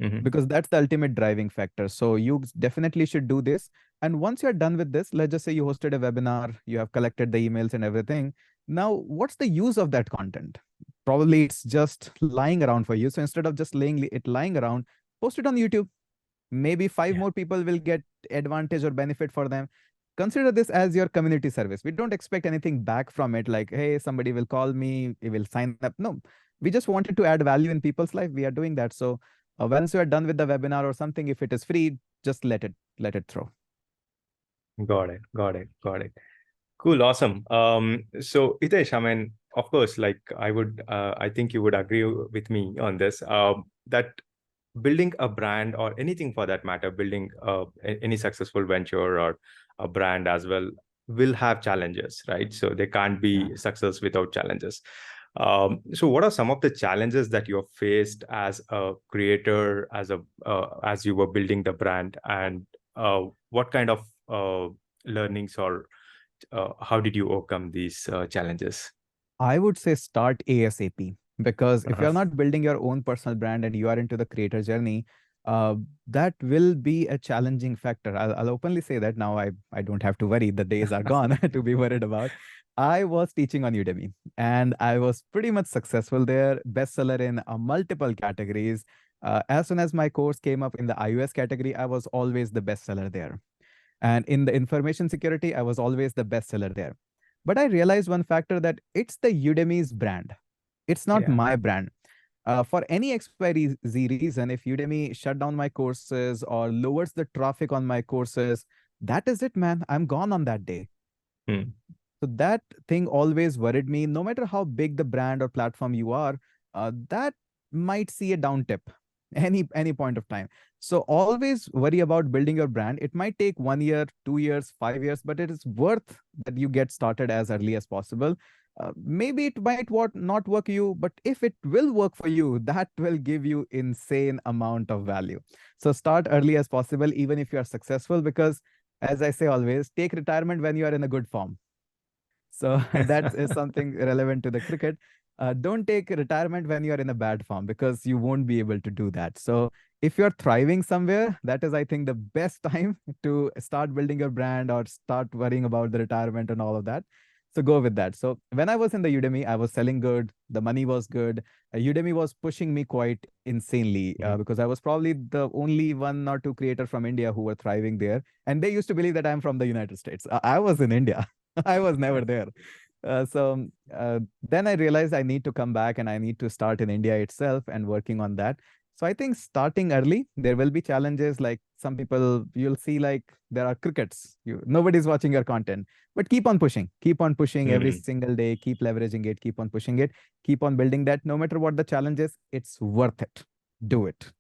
Speaker 1: Hmm.
Speaker 2: because that's the ultimate driving factor. So you definitely should do this. And once you're done with this, let's just say you hosted a webinar, you have collected the emails and everything. Now, what's the use of that content? Probably it's just lying around for you. So instead of just laying it lying around, post it on YouTube. Maybe five
Speaker 1: Yeah.
Speaker 2: more people will get advantage or benefit for them. Consider this as your community service. We don't expect anything back from it, like, hey, somebody will call me, he will sign up. No, we just wanted to add value in people's life. We are doing that. So once you are done with the webinar or something, if it is free, just let it throw.
Speaker 1: Got it. Got it. Got it. Cool. Awesome. So Hitesh, I mean, of course, like I think you would agree with me on this, that building a brand or anything for that matter, building any successful venture or a brand as well will have challenges, right? So they can't
Speaker 2: Yeah.
Speaker 1: be success without challenges. So what are some of the challenges that you have faced as a creator, as you were building the brand, and what kind of learnings or how did you overcome these challenges?
Speaker 2: I would say start ASAP, because if
Speaker 1: Uh-huh.
Speaker 2: you're not building your own personal brand and you are into the creator journey, uh, that will be a challenging factor. I'll openly say that now. I don't have to worry. The days are gone to be worried about. I was teaching on Udemy and I was pretty much successful there, bestseller in multiple categories. As soon as my course came up in the iOS category, I was always the bestseller there. And in the information security, I was always the bestseller there. But I realized one factor that it's the Udemy's brand. It's not
Speaker 1: Yeah.
Speaker 2: my brand. For any XYZ reason, if Udemy shut down my courses or lowers the traffic on my courses, that is it, man. I'm gone on that day.
Speaker 1: Hmm.
Speaker 2: So that thing always worried me. No matter how big the brand or platform you are, that might see a down tip any point of time. So always worry about building your brand. It might take 1 year, 2 years, 5 years, but it is worth that you get started as early as possible. Maybe it might not work you, but if it will work for you, that will give you insane amount of value. So start early as possible, even if you are successful, because as I say always, take retirement when you are in a good form. So that is something relevant to the cricket. Don't take retirement when you're in a bad form because you won't be able to do that. So if you're thriving somewhere, that is, I think, the best time to start building your brand or start worrying about the retirement and all of that. So go with that. So when I was in the Udemy, I was selling good. The money was good. Udemy was pushing me quite insanely
Speaker 1: Mhm.
Speaker 2: because I was probably the only one or two creator from India who were thriving there. And they used to believe that I'm from the United States. I was in India. I was never there. Then I realized I need to come back and I need to start in India itself and working on that. So I think starting early, there will be challenges. Like some people, you'll see like there are crickets. Nobody's watching your content, but keep on pushing every
Speaker 1: Hmm.
Speaker 2: single day, keep leveraging it, keep on pushing it, keep on building that. No matter what the challenge is, it's worth it. Do it.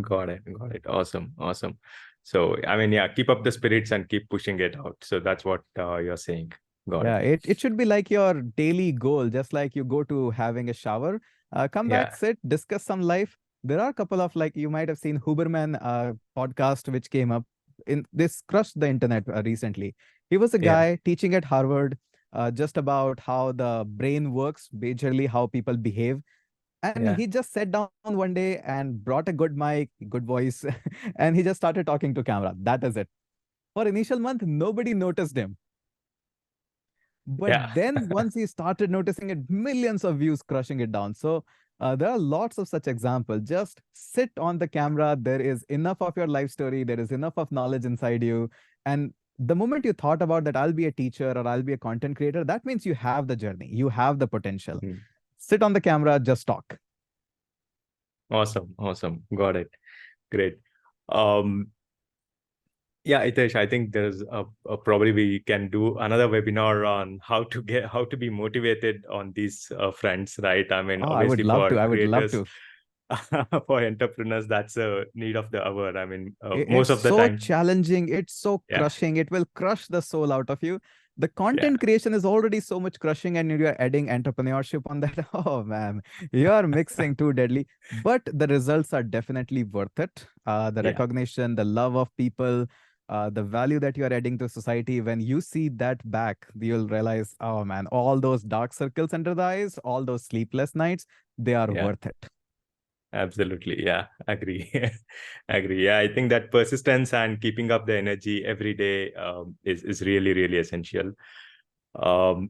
Speaker 1: Got it. Got it. Awesome. Awesome. So, I mean, yeah, keep up the spirits and keep pushing it out. So that's what you're saying. Got it.
Speaker 2: Yeah, it should be like your daily goal, just like you go to having a shower, come back,
Speaker 1: Yeah.
Speaker 2: sit, discuss some life. There are a couple of like you might have seen Huberman podcast which came up in this crushed the internet recently. He was a
Speaker 1: Yeah.
Speaker 2: guy teaching at Harvard just about how the brain works, majorly how people behave. And
Speaker 1: Yeah.
Speaker 2: he just sat down one day and brought a good mic, good voice, and he just started talking to camera. That is it. For initial month, nobody noticed him, but
Speaker 1: Yeah.
Speaker 2: then once he started noticing it, millions of views crushing it down. So there are lots of such examples. Just sit on the camera. There is enough of your life story. There is enough of knowledge inside you. And the moment you thought about that, I'll be a teacher or I'll be a content creator, that means you have the journey. You have the potential.
Speaker 1: Hmm.
Speaker 2: Sit on the camera, just talk.
Speaker 1: Awesome. Awesome. Got it. Great. Um, yeah, Hitesh, I think there's probably we can do another webinar on how to be motivated on these fronts, right? I mean,
Speaker 2: Oh, I would
Speaker 1: obviously
Speaker 2: love
Speaker 1: for
Speaker 2: to. I would love
Speaker 1: creators,
Speaker 2: to.
Speaker 1: for entrepreneurs, that's a need of the hour. I mean, most
Speaker 2: It's
Speaker 1: of the
Speaker 2: so
Speaker 1: time,
Speaker 2: challenging. It's so
Speaker 1: yeah,
Speaker 2: crushing. It will crush the soul out of you. The
Speaker 1: yeah,
Speaker 2: content creation is already so much crushing, and you're adding entrepreneurship on that. Oh man, you are mixing too deadly. But the results are definitely worth it. The
Speaker 1: yeah,
Speaker 2: recognition, the love of people, the value that you are adding to society. When you see that back, you'll realize, oh man, all those dark circles under the eyes, all those sleepless nights, they are
Speaker 1: yeah.
Speaker 2: worth it.
Speaker 1: Absolutely. Yeah, agree. Agree. Yeah, I think that persistence and keeping up the energy every day is really, really essential. Um,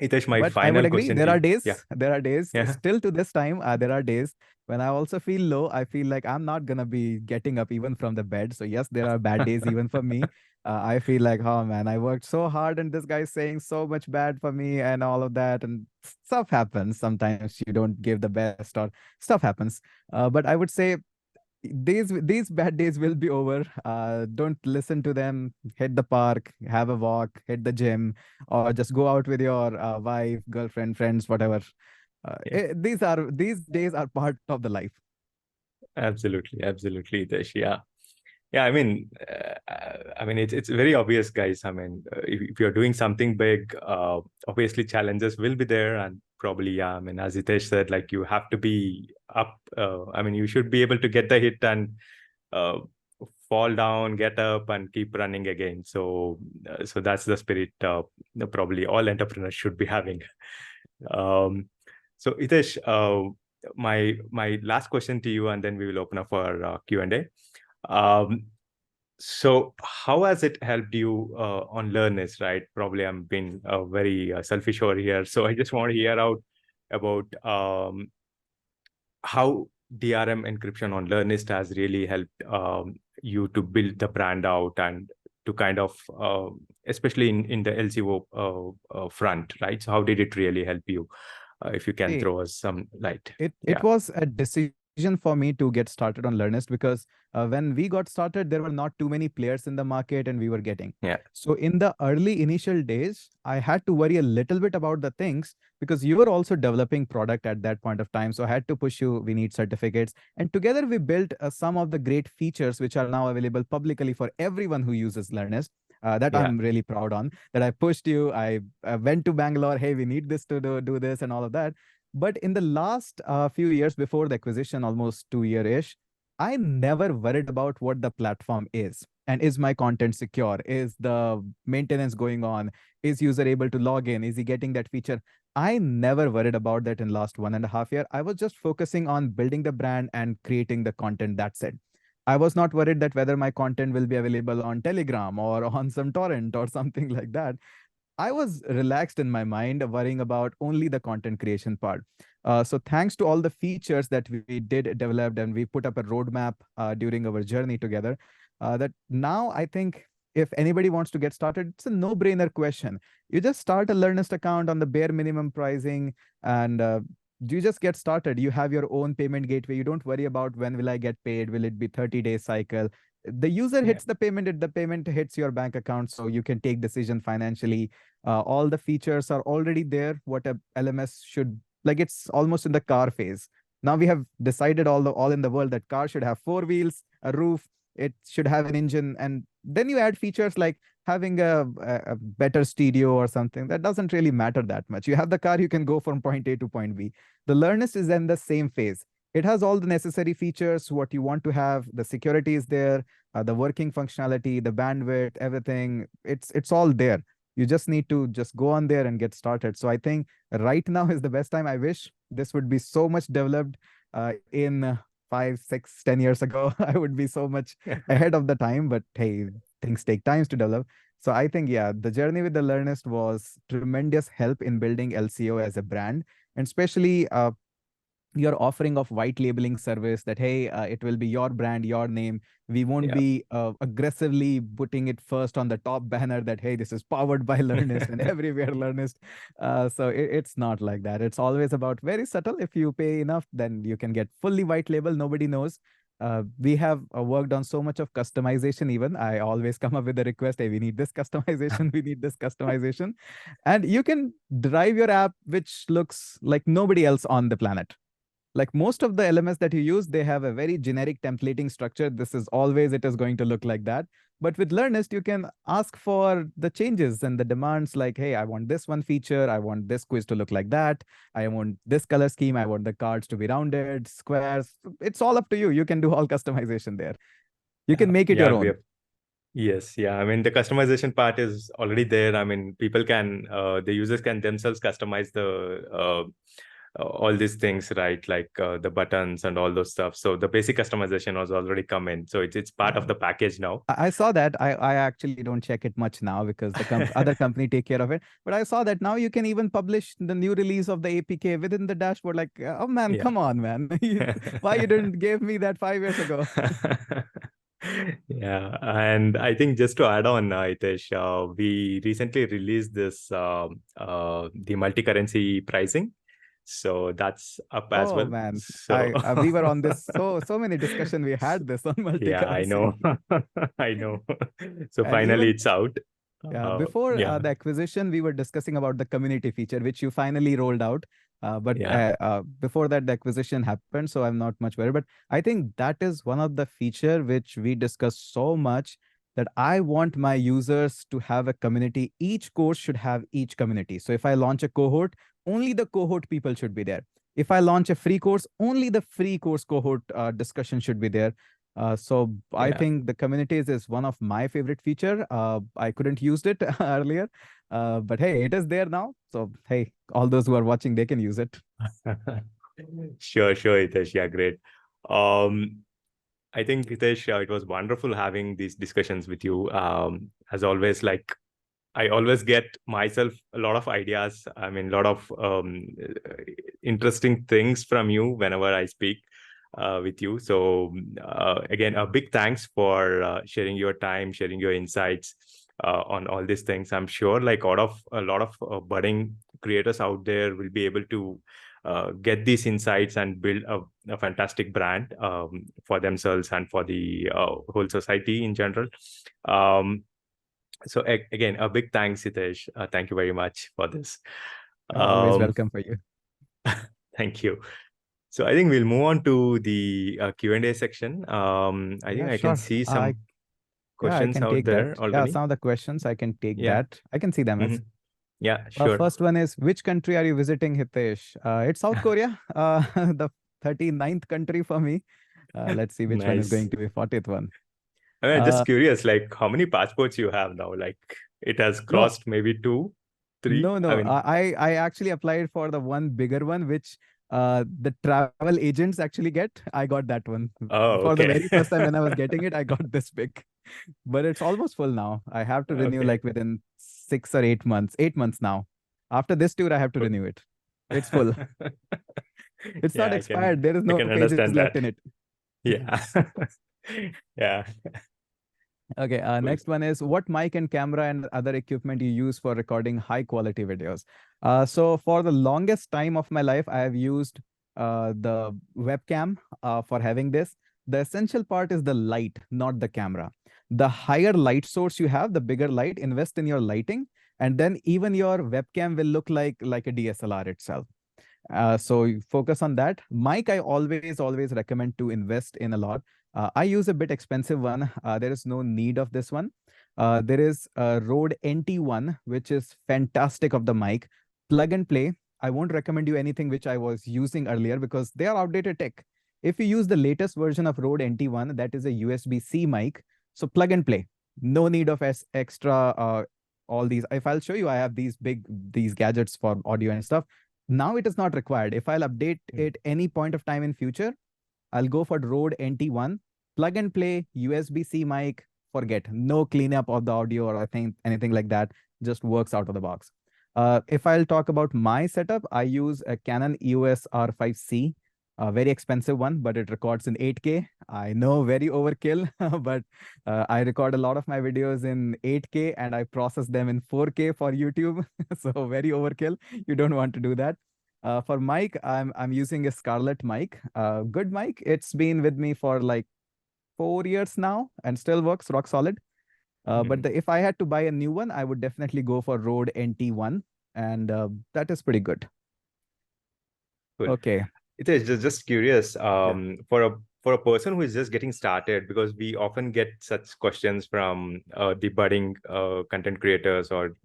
Speaker 1: Hitesh, my
Speaker 2: But I would
Speaker 1: final
Speaker 2: agree.
Speaker 1: question to you. Yeah,
Speaker 2: There are days,
Speaker 1: yeah,
Speaker 2: still to this time, there are days when I also feel low. I feel like I'm not going to be getting up even from the bed. So, yes, there are bad days even for me. I feel like, oh man, I worked so hard and this guy's saying so much bad for me and all of that. And stuff happens. Sometimes you don't give the best or stuff happens. But I would say these bad days will be over. Don't listen to them. Hit the park, have a walk, hit the gym, or just go out with your wife, girlfriend, friends, whatever.
Speaker 1: yeah.
Speaker 2: These days are part of the life.
Speaker 1: Absolutely, absolutely, Hitesh. Yeah. Yeah, I mean, it's very obvious, guys. I mean, if you're doing something big, obviously challenges will be there, and probably, yeah. I mean, as Hitesh said, like you have to be up. I mean, you should be able to get the hit and uh, fall down, get up, and keep running again. So, so that's the spirit. Probably all entrepreneurs should be having. Um, so, Hitesh, my last question to you, and then we will open up for Q&A. Um, So how has it helped you on Learnyst, right? Probably I'm being very selfish over here. So I just want to hear out about how DRM encryption on Learnyst has really helped you to build the brand out and to kind of, especially in the LCO front, right? So how did it really help you? If you can
Speaker 2: Hey,
Speaker 1: throw us some light.
Speaker 2: it
Speaker 1: Yeah,
Speaker 2: was a decision for me to get started on Learnyst because when we got started, there were not too many players in the market and we were getting.
Speaker 1: yeah,
Speaker 2: So in the early initial days, I had to worry a little bit about the things because you were also developing product at that point of time. So I had to push you, we need certificates. And together we built some of the great features which are now available publicly for everyone who uses Learnyst. That
Speaker 1: yeah,
Speaker 2: I'm really proud on. That I pushed you. I went to Bangalore. Hey, we need this to do this and all of that. But in the last few years before the acquisition, almost 2 year-ish, I never worried about what the platform is. And is my content secure? Is the maintenance going on? Is user able to log in? Is he getting that feature? I never worried about that in last 1.5 year. I was just focusing on building the brand and creating the content. That's it. I was not worried that whether my content will be available on Telegram or on some torrent or something like that. I was relaxed in my mind, worrying about only the content creation part. So thanks to all the features that we did develop and we put up a roadmap during our journey together, that now I think if anybody wants to get started, it's a no-brainer question. You just start a Learnyst account on the bare minimum pricing and you just get started. You have your own payment gateway. You don't worry about when will I get paid? Will it be 30-day cycle? The user
Speaker 1: yeah,
Speaker 2: hits the payment, the payment hits your bank account, so you can take decision financially. All the features are already there what a LMS should, like, it's almost in the car phase. Now we have decided all in the world that car should have four wheels, a roof, it should have an engine, and then you add features like having a better stereo or something. That doesn't really matter that much. You have the car, you can go from point A to point B. The Learnyst is in the same phase. It has all the necessary features what you want to have. The security is there, the working functionality, the bandwidth, everything. It's all there. You just need to just go on there and get started. So I think right now is the best time. I wish this would be so much developed in 5, 6, 10 years ago. I would be so much ahead of the time, but hey, things take times to develop. So I think, yeah, the journey with the Learnyst was tremendous help in building LCO as a brand, and especially your offering of white labeling service that, hey, it will be your brand, your name. We won't
Speaker 1: yeah.
Speaker 2: be aggressively putting it first on the top banner that, hey, this is powered by Learnyst and everywhere Learnyst. So it's not like that. It's always about very subtle. If you pay enough, then you can get fully white label. Nobody knows. We have worked on so much of customization. Even I always come up with a request, hey, we need this customization, we need this customization. And you can drive your app which looks like nobody else on the planet. Like most of the LMS that you use, they have a very generic templating structure. This is always, it is going to look like that. But with Learnyst, you can ask for the changes and the demands like, hey, I want this one feature. I want this quiz to look like that. I want this color scheme. I want the cards to be rounded, squares. It's all up to you. You can do all customization there. You
Speaker 1: Yeah,
Speaker 2: can make it
Speaker 1: yeah,
Speaker 2: your
Speaker 1: we
Speaker 2: own.
Speaker 1: have, yes, yeah. I mean, the customization part is already there. I mean, people can, the users can themselves customize all these things, right? Like the buttons and all those stuff. So the basic customization was already come in. So it's part of
Speaker 2: Yeah.
Speaker 1: the package now.
Speaker 2: I saw that. I actually don't check it much now because the other company take care of it. But I saw that now you can even publish the new release of the APK within the dashboard. Like, oh man,
Speaker 1: Yeah.
Speaker 2: come on, man. Why you didn't give me that 5 years ago?
Speaker 1: Yeah, and I think just to add on, Hitesh, we recently released this the multi-currency pricing, so that's up as
Speaker 2: Oh
Speaker 1: well.
Speaker 2: man,
Speaker 1: So
Speaker 2: I we were on this so many discussion. We had this on
Speaker 1: yeah, I
Speaker 2: multi-currency,
Speaker 1: know, I know. So
Speaker 2: and
Speaker 1: finally,
Speaker 2: even
Speaker 1: it's out.
Speaker 2: before
Speaker 1: Yeah,
Speaker 2: the acquisition, we were discussing about the community feature, which you finally rolled out. But
Speaker 1: yeah,
Speaker 2: before that, the acquisition happened, so I'm not much worried. But I think that is one of the feature which we discussed so much that I want my users to have a community. Each course should have each community. So if I launch a cohort, only the cohort people should be there. If I launch a free course, only the free course cohort discussion should be there. So I
Speaker 1: yeah.
Speaker 2: think the communities is one of my favorite feature. I couldn't use it earlier, but hey, it is there now. So hey, all those who are watching, they can use it.
Speaker 1: Sure, sure, Hitesh. Yeah, great. Um, I think, Hitesh, it was wonderful having these discussions with you. As always, like I always get myself a lot of ideas. I mean, a lot of interesting things from you whenever I speak with you. So again, a big thanks for sharing your time, sharing your insights on all these things. I'm sure like a lot of budding creators out there will be able to get these insights and build a fantastic brand for themselves and for the whole society in general. So again, a big thanks, Hitesh. Thank you very much for this.
Speaker 2: Always
Speaker 1: Um,
Speaker 2: welcome for you.
Speaker 1: thank you. So I think we'll move on to the Q&A section. I think
Speaker 2: Yeah,
Speaker 1: I can
Speaker 2: sure.
Speaker 1: see some
Speaker 2: Yeah, I
Speaker 1: questions
Speaker 2: can
Speaker 1: out
Speaker 2: take that.
Speaker 1: there
Speaker 2: Yeah,
Speaker 1: already.
Speaker 2: some of the questions I can take
Speaker 1: Yeah.
Speaker 2: that. I can see them as.
Speaker 1: Mhm. Yeah, sure.
Speaker 2: First one is, which country are you visiting, Hitesh? It's South Korea, the 39th country for me. Let's see which one is
Speaker 1: Nice.
Speaker 2: going to be 40th one.
Speaker 1: I mean,
Speaker 2: Uh,
Speaker 1: just curious, like how many passports you have now? Like it has
Speaker 2: no,
Speaker 1: crossed maybe two, three.
Speaker 2: no,
Speaker 1: I
Speaker 2: no.
Speaker 1: mean,
Speaker 2: I actually applied for the one bigger one, which the travel agents actually get. I got that one.
Speaker 1: oh,
Speaker 2: For the
Speaker 1: okay.
Speaker 2: very first time when I was getting it, I got this big. But it's almost full now. I have to renew
Speaker 1: Okay.
Speaker 2: like within 6 or 8 months. 8 months now. After this tour, I have to renew it. It's full. It's not
Speaker 1: Yeah,
Speaker 2: expired. There is
Speaker 1: I
Speaker 2: no
Speaker 1: can
Speaker 2: pages
Speaker 1: understand
Speaker 2: left
Speaker 1: that.
Speaker 2: in it.
Speaker 1: Yeah. Yeah.
Speaker 2: Okay,
Speaker 1: Cool.
Speaker 2: next one is, what mic and camera and other equipment you use for recording high quality videos? So for the longest time of my life, I have used the webcam for having this. The essential part is the light, not the camera. The higher light source you have, the bigger light, invest in your lighting, and then even your webcam will look like a DSLR itself. So you focus on that. Mic, I always recommend to invest in a lot. I use a bit expensive one. There is no need of this one. There is a Rode NT1, which is fantastic of the mic. Plug and play. I won't recommend you anything which I was using earlier because they are outdated tech. If you use the latest version of Rode NT1, that is a USB-C mic. So plug and play. No need of extra all these. If I'll show you, I have these gadgets for audio and stuff. Now it is not required. If I'll update
Speaker 1: Mm.
Speaker 2: it any point of time in future, I'll go for Rode NT1, plug and play, USB-C mic, forget. No cleanup of the audio or I think anything like that. Just works out of the box. If I'll talk about my setup, I use a Canon EOS R5C, a very expensive one, but it records in 8K. I know, very overkill, but I record a lot of my videos in 8K and I process them in 4K for YouTube. So very overkill. You don't want to do that. For mic, I'm using a Scarlett mic. Good mic. It's been with me for like 4 years now and still works rock solid. But
Speaker 1: Mhm.
Speaker 2: if I had to buy a new one, I would definitely go for Rode NT1, and that is pretty good.
Speaker 1: Cool.
Speaker 2: Okay.
Speaker 1: It is just curious,
Speaker 2: Yeah.
Speaker 1: for a person who is just getting started, because we often get such questions from the budding content creators or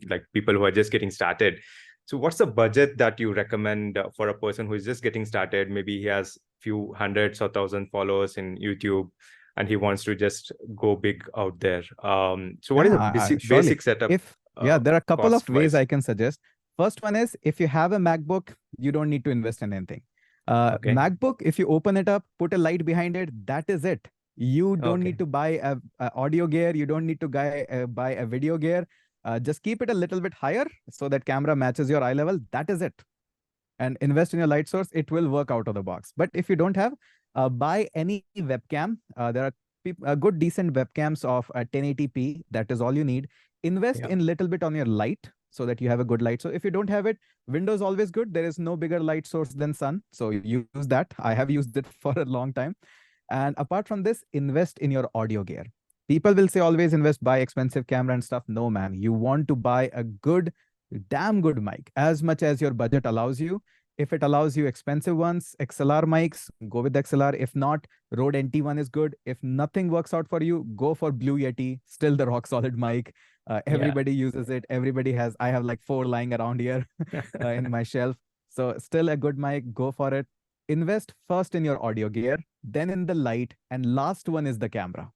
Speaker 1: like people who are just getting started. So, what's the budget that you recommend for a person who is just getting started? Maybe he has few hundreds or thousand followers in YouTube, and he wants to just go big out there. So, what is
Speaker 2: Yeah,
Speaker 1: the
Speaker 2: surely.
Speaker 1: basic setup
Speaker 2: If Yeah, there are a couple of
Speaker 1: cost
Speaker 2: ways
Speaker 1: wise?
Speaker 2: I can suggest. First one is, if you have a MacBook, you don't need to invest in anything.
Speaker 1: Okay.
Speaker 2: MacBook, if you open it up, put a light behind it, that is it. You don't need
Speaker 1: Okay.
Speaker 2: to buy a audio gear. You don't need to buy a video gear. Just keep it a little bit higher so that camera matches your eye level. That is it. And invest in your light source. It will work out of the box. But if you don't have, buy any webcam. There are good decent webcams of 1080p. That is all you need. Invest
Speaker 1: Yeah.
Speaker 2: in little bit on your light so that you have a good light. So if you don't have it, Windows always good. There is no bigger light source than sun. So use that. I have used it for a long time. And apart from this, invest in your audio gear. People will say always invest, buy expensive camera and stuff. No, man. You want to buy a good, damn good mic as much as your budget allows you. If it allows you expensive ones, XLR mics, go with XLR. If not, Rode NT1 is good. If nothing works out for you, go for Blue Yeti, still the rock solid mic.
Speaker 1: Yeah.
Speaker 2: Everybody uses it. Everybody has, I have like four lying around here in my shelf. So still a good mic, go for it. Invest first in your audio gear, then in the light, and last one is the camera.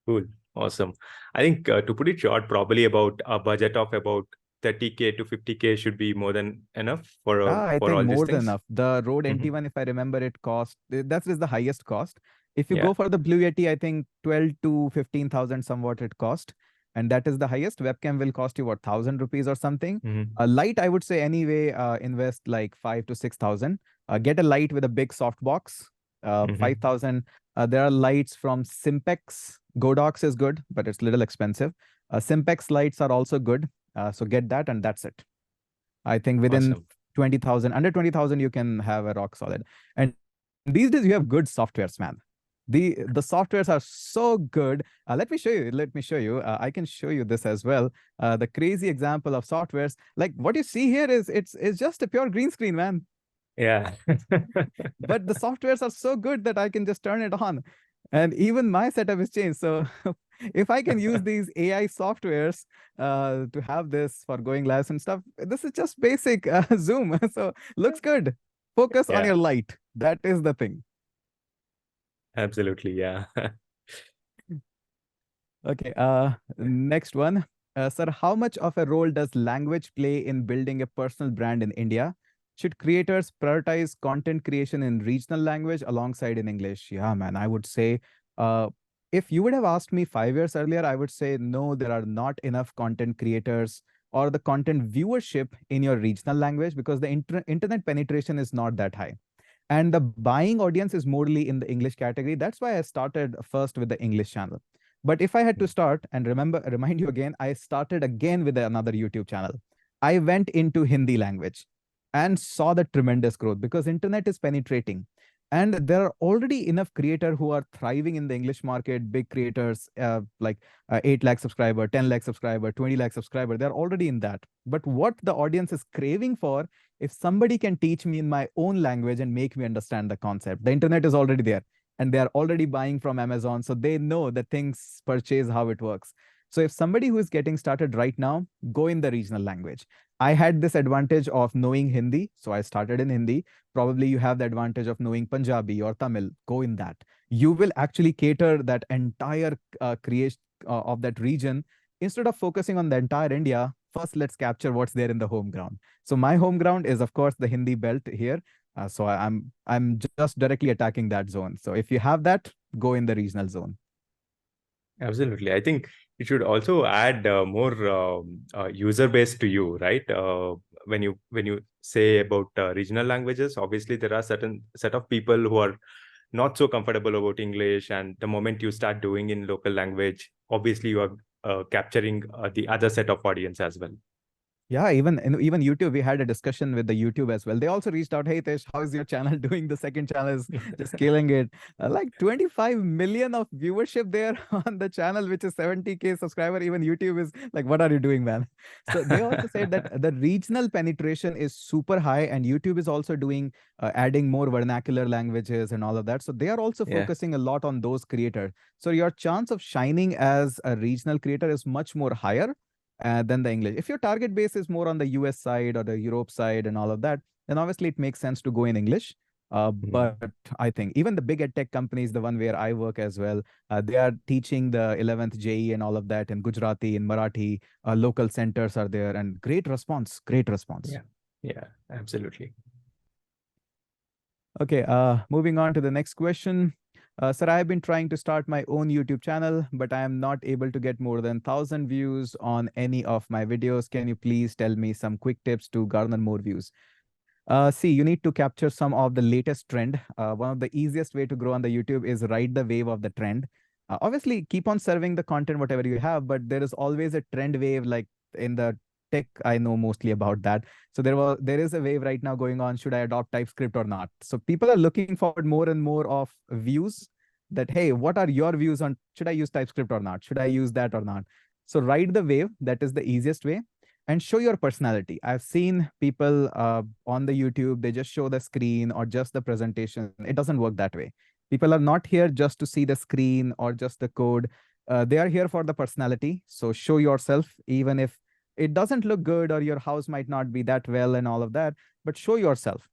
Speaker 1: Cool. Awesome. I think to put it short, probably about a budget of about 30K to 50K should be more than enough
Speaker 2: Yeah, I
Speaker 1: for
Speaker 2: think
Speaker 1: all these
Speaker 2: more than
Speaker 1: things?
Speaker 2: enough. The Rode
Speaker 1: Hmm.
Speaker 2: NT1, if I remember, it cost that is the highest cost. If you
Speaker 1: Yeah.
Speaker 2: go for the Blue Yeti, I think 12 to 15,000 somewhat it cost, and that is the highest. Webcam will cost you what, 1,000 rupees or something.
Speaker 1: Hmm.
Speaker 2: A light, I would say anyway, invest like 5 to 6,000. Get a light with a big softbox.
Speaker 1: Hmm.
Speaker 2: 5,000. There are lights from Simpex. Godox is good, but it's a little expensive. Simpex lights are also good. So get that, and that's it. I think within
Speaker 1: Awesome.
Speaker 2: 20,000, under 20,000, you can have a rock solid. And these days you have good softwares, man. The softwares are so good. Let me show you. Let me show you. I can show you this as well. The crazy example of softwares, like what you see here is it's just a pure green screen, man.
Speaker 1: Yeah.
Speaker 2: But the softwares are so good that I can just turn it on. And even my setup is changed. So if I can use these AI softwares to have this for going live and stuff, this is just basic Zoom. So looks good. Focus on
Speaker 1: Yeah,
Speaker 2: your light. That is the thing.
Speaker 1: absolutely. Yeah.
Speaker 2: Okay. Next one. Sir, how much of a role does language play in building a personal brand in India? Should creators prioritize content creation in regional language alongside in English? Yeah, man, I would say uh, if you would have asked me 5 years earlier, I would say no, there are not enough content creators or the content viewership in your regional language because the internet penetration is not that high. And the buying audience is morely in the English category. That's why I started first with the English channel. But if I had to start and remind you again, I started again with another YouTube channel. I went into Hindi language and saw the tremendous growth because internet is penetrating. And there are already enough creators who are thriving in the English market, big creators like 8 lakh subscriber, 10 lakh subscriber, 20 lakh subscriber. They're already in that. But what the audience is craving for, if somebody can teach me in my own language and make me understand the concept, the internet is already there and they are already buying from Amazon. So they know the things purchase, how it works. So if somebody who is getting started right now, go in the regional language. I had this advantage of knowing Hindi. So I started in Hindi. Probably you have the advantage of knowing Punjabi or Tamil. Go in that. You will actually cater that entire creation of that region. Instead of focusing on the entire India, first let's capture what's there in the home ground. So my home ground is, of course, the Hindi belt here. I'm just directly attacking that zone. So if you have that, go in the regional zone.
Speaker 1: Absolutely. I think you should also add more user base to you, right? When you say about regional languages, obviously there are certain set of people who are not so comfortable about English, and the moment you start doing in local language, obviously you are capturing the other set of audience as well.
Speaker 2: Yeah, even YouTube, we had a discussion with the YouTube as well. They also reached out, hey Tesh, how is your channel doing? The second channel is just killing it. Like 25 million of viewership there on the channel, which is 70K subscriber. Even YouTube is like, what are you doing, man? So they also said that the regional penetration is super high, and YouTube is also doing adding more vernacular languages and all of that. So they are also
Speaker 1: Yeah.
Speaker 2: focusing a lot on those creators. So your chance of shining as a regional creator is much more higher than the English. If your target base is more on the US side or the Europe side and all of that, then obviously it makes sense to go in English. But
Speaker 1: Mhm.
Speaker 2: I think even the big ed tech companies, the one where I work as well, they are teaching the 11th JE and all of that in Gujarati, in Marathi. Local centers are there, and great response. Great response.
Speaker 1: Yeah. Yeah. Absolutely.
Speaker 2: Okay, moving on to the next question. Sir, I have been trying to start my own YouTube channel, but I am not able to get more than 1,000 views on any of my videos. Can you please tell me some quick tips to garner more views? See, you need to capture some of the latest trend. One of the easiest way to grow on the YouTube is ride the wave of the trend. Obviously, keep on serving the content, whatever you have, but there is always a trend wave like in the tech. I know mostly about that. So there is a wave right now going on. Should I adopt TypeScript or not? So people are looking forward more and more of views that, hey, what are your views on should I use TypeScript or not? Should I use that or not? So ride the wave. That is the easiest way and show your personality. I've seen people on the YouTube, they just show the screen or just the presentation. It doesn't work that way. People are not here just to see the screen or just the code. They are here for the personality. So show yourself, even if it doesn't look good or your house might not be that well and all of that, but show yourself.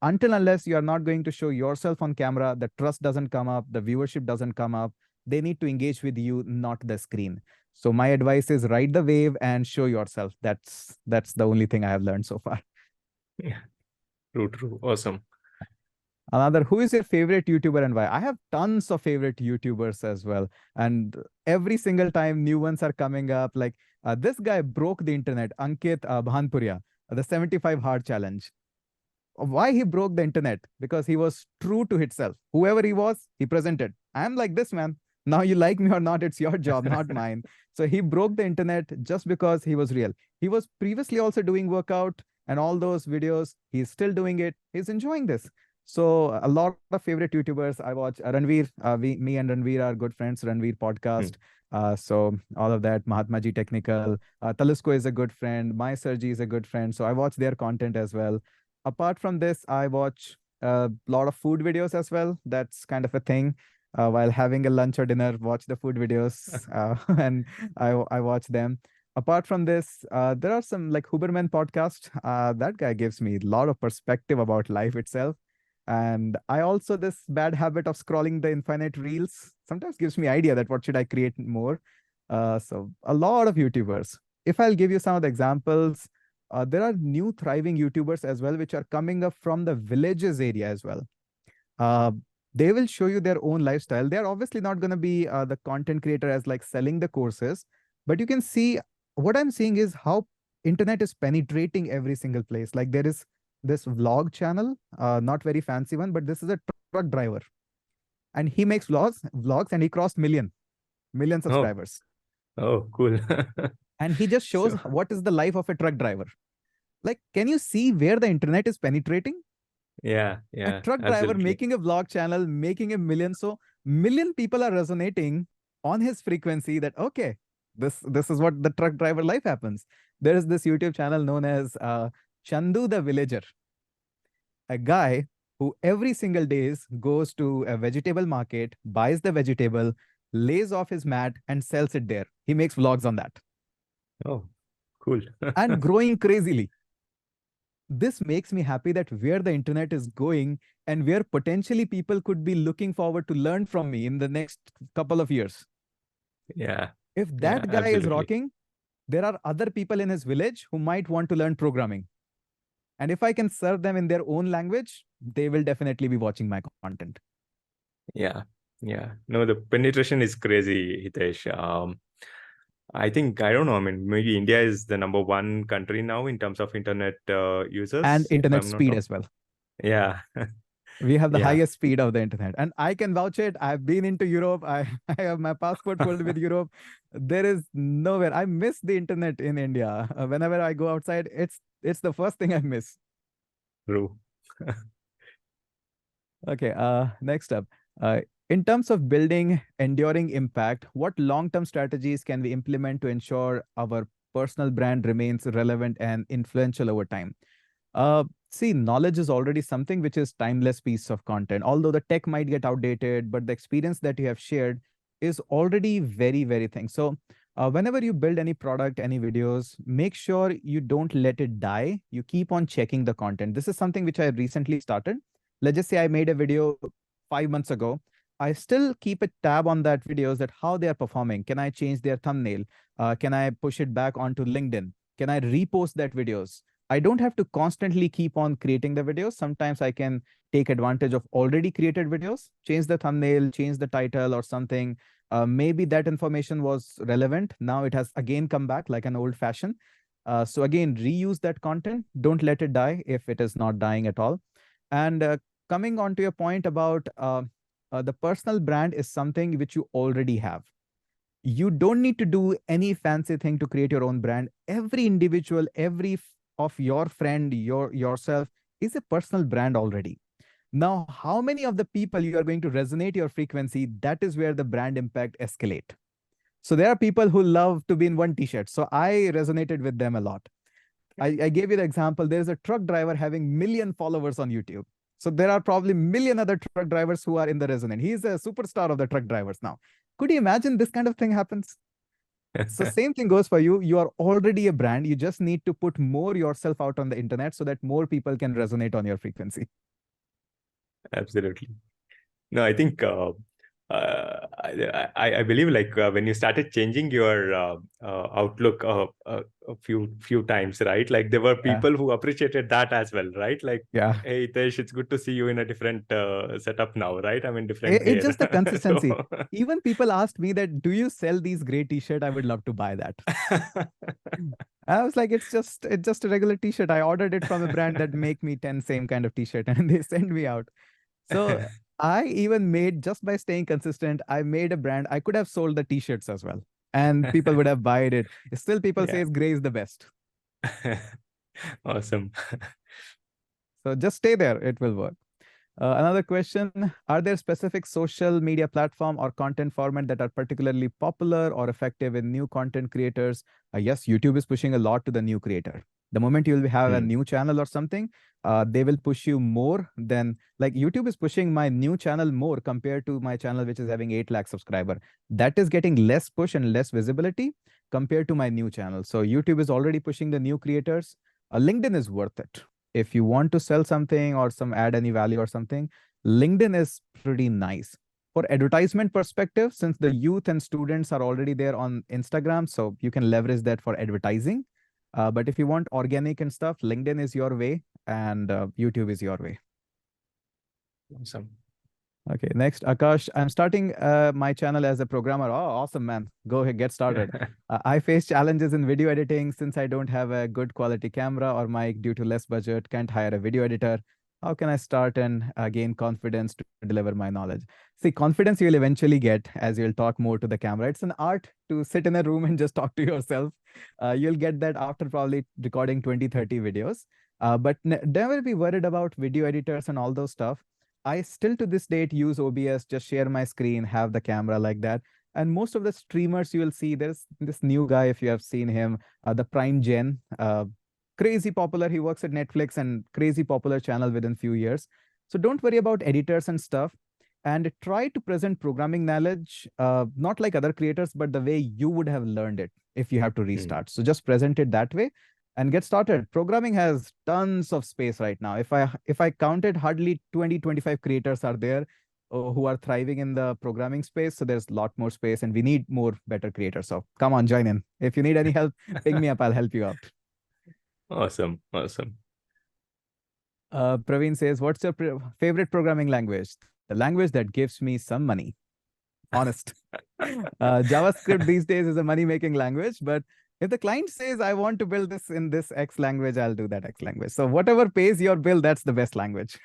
Speaker 2: Until unless you are not going to show yourself on camera, the trust doesn't come up, the viewership doesn't come up. They need to engage with you, not the screen. So my advice is ride the wave and show yourself. That's the only thing I have learned so far.
Speaker 1: Yeah. True. Awesome.
Speaker 2: Another, who is your favorite YouTuber and why? I have tons of favorite YouTubers as well. And every single time new ones are coming up, like this guy broke the internet, Ankit Bhanpuria, the 75 hard challenge. Why he broke the internet? Because he was true to himself. Whoever he was, he presented. I'm like this, man. Now you like me or not, it's your job, not mine. So he broke the internet just because he was real. He was previously also doing workout and all those videos. He's still doing it. He's enjoying this. So a lot of favorite YouTubers I watch. Ranveer, me and Ranveer are good friends. Ranveer
Speaker 1: Hmm.
Speaker 2: podcast. So all of that. Mahatma Ji Technical. Talusko is a good friend. My Sergi is a good friend. So I watch their content as well. Apart from this, I watch a lot of food videos as well. That's kind of a thing. While having a lunch or dinner, watch the food videos, and I watch them. Apart from this, there are some like Huberman podcast. That guy gives me a lot of perspective about life itself. And I also, this bad habit of scrolling the infinite reels sometimes gives me idea that what should I create more. So a lot of YouTubers. If I'll give you some of the examples, there are new thriving YouTubers as well, which are coming up from the villages area as well. Uh, they will show you their own lifestyle. They are obviously not going to be the content creator as like selling the courses, but you can see what I'm seeing is how internet is penetrating every single place. Like there is this vlog channel, not very fancy one, but this is a truck driver, and he makes vlogs, and he crossed million
Speaker 1: Oh,
Speaker 2: subscribers,
Speaker 1: oh, cool.
Speaker 2: and he just shows
Speaker 1: So,
Speaker 2: what is the life of a truck driver. Like, can you see where the internet is penetrating? A
Speaker 1: yeah,
Speaker 2: truck driver
Speaker 1: absolutely.
Speaker 2: making a vlog channel, making a million. So million people are resonating on his frequency that, okay, this is what the truck driver life happens. There is this YouTube channel known as Chandu the Villager, a guy who every single days goes to a vegetable market, buys the vegetable, lays off his mat and sells it there. He makes vlogs on that
Speaker 1: Oh, cool.
Speaker 2: and growing crazily. This makes me happy that where the internet is going and where potentially people could be looking forward to learn from me in the next couple of years.
Speaker 1: Yeah,
Speaker 2: If
Speaker 1: yeah,
Speaker 2: that guy is
Speaker 1: absolutely.
Speaker 2: rocking, there are other people in his village who might want to learn programming. And if I can serve them in their own language, they will definitely be watching my content.
Speaker 1: Yeah, yeah. No, the penetration is crazy, Hitesh. I think, I don't know. I mean, maybe India is the number one country now in terms of internet
Speaker 2: And
Speaker 1: users, if
Speaker 2: internet
Speaker 1: I'm not
Speaker 2: speed
Speaker 1: wrong.
Speaker 2: as well.
Speaker 1: Yeah,
Speaker 2: We have the
Speaker 1: yeah,
Speaker 2: highest speed of the internet. And I can vouch it. I've been into Europe. I have my passport pulled with Europe. There is nowhere. I miss the internet in India. Whenever I go outside, it's the first thing I miss.
Speaker 1: true.
Speaker 2: Okay, next up. Uh, in terms of building enduring impact, what long-term strategies can we implement to ensure our personal brand remains relevant and influential over time? See, knowledge is already something which is timeless piece of content. Although the tech might get outdated, but the experience that you have shared is already very, very thing. So, whenever you build any product, any videos, make sure you don't let it die. You keep on checking the content. This is something which I recently started. Let's just say I made a video 5 months ago. I still keep a tab on that videos that how they are performing. Can I change their thumbnail? Can I push it back onto LinkedIn? Can I repost that videos? I don't have to constantly keep on creating the videos. Sometimes I can take advantage of already created videos, change the thumbnail, change the title or something. Maybe that information was relevant. Now it has again come back like an old fashioned. So again, reuse that content. Don't let it die if it is not dying at all. And coming on to your point about the personal brand is something which you already have. You don't need to do any fancy thing to create your own brand. Every individual, of your friend, yourself is a personal brand already. Now, how many of the people you are going to resonate your frequency? That is where the brand impact escalate. So there are people who love to be in one t-shirt. So I resonated with them a lot. I gave you the example. There's a truck driver having million followers on YouTube. So there are probably million other truck drivers who are in the resonance. He's a superstar of the truck drivers now. Could you imagine this kind of thing happens? So same thing goes for you. You are already a brand. You just need to put more yourself out on the internet so that more people can resonate on your frequency.
Speaker 1: Absolutely. No, I think I believe like when you started changing your outlook a few times, right? Like there were
Speaker 2: Yeah.
Speaker 1: people who appreciated that as well, right? Like,
Speaker 2: Yeah.
Speaker 1: hey, Tesh, it's good to see you in a different setup now, right? I mean, different
Speaker 2: It's
Speaker 1: gear.
Speaker 2: just the consistency.
Speaker 1: So,
Speaker 2: Even people asked me that, do you sell these gray t-shirt? I would love to buy that. I was like, it's just a regular t-shirt. I ordered it from a brand that make me 10 same kind of t-shirt and they send me out. So I even made, just by staying consistent, I made a brand. I could have sold the t-shirts as well. And people would have bought it. Still people
Speaker 1: yeah.
Speaker 2: says gray is the best.
Speaker 1: Awesome.
Speaker 2: So just stay there. It will work. Another question, are there specific social media platform or content format that are particularly popular or effective in new content creators? Yes, YouTube is pushing a lot to the new creator. The moment you'll have a
Speaker 1: Hmm.
Speaker 2: new channel or something, they will push you more than, like, YouTube is pushing my new channel more compared to my channel, which is having 8 lakh subscriber. That is getting less push and less visibility compared to my new channel. So YouTube is already pushing the new creators. LinkedIn is worth it if you want to sell something or some add any value or something. LinkedIn is pretty nice. For advertisement perspective, since the youth and students are already there on Instagram, so you can leverage that for advertising. But if you want organic and stuff, LinkedIn is your way and YouTube is your way.
Speaker 1: Awesome.
Speaker 2: Okay, next, Akash. I'm starting my channel as a programmer. Oh, awesome, man. Go ahead, get started. I face challenges in video editing since I don't have a good quality camera or mic due to less budget, can't hire a video editor. How can I start and gain confidence to deliver my knowledge? See, confidence you'll eventually get as you'll talk more to the camera. It's an art to sit in a room and just talk to yourself. You'll get that after probably recording 20, 30 videos. But never be worried about video editors and all those stuff. I still to this date use OBS, just share my screen, have the camera like that. And most of the streamers you will see, there's this new guy, if you have seen him, the Prime Gen, crazy popular. He works at Netflix and crazy popular channel within few years. So don't worry about editors and stuff. And try to present programming knowledge, not like other creators, but the way you would have learned it if you have to
Speaker 1: Hmm.
Speaker 2: restart. So just present it that way and get started. Programming has tons of space right now. If I counted, hardly 20, 25 creators are there who are thriving in the programming space. So there's a lot more space and we need more better creators. So come on, join in. If you need any help, ping me up. I'll help you out.
Speaker 1: Awesome. Awesome.
Speaker 2: Praveen says, what's your favorite programming language? The language that gives me some money. Honest. JavaScript these days is a money-making language, but if the client says, I want to build this in this X language, I'll do that X language. So whatever pays your bill, that's the best language.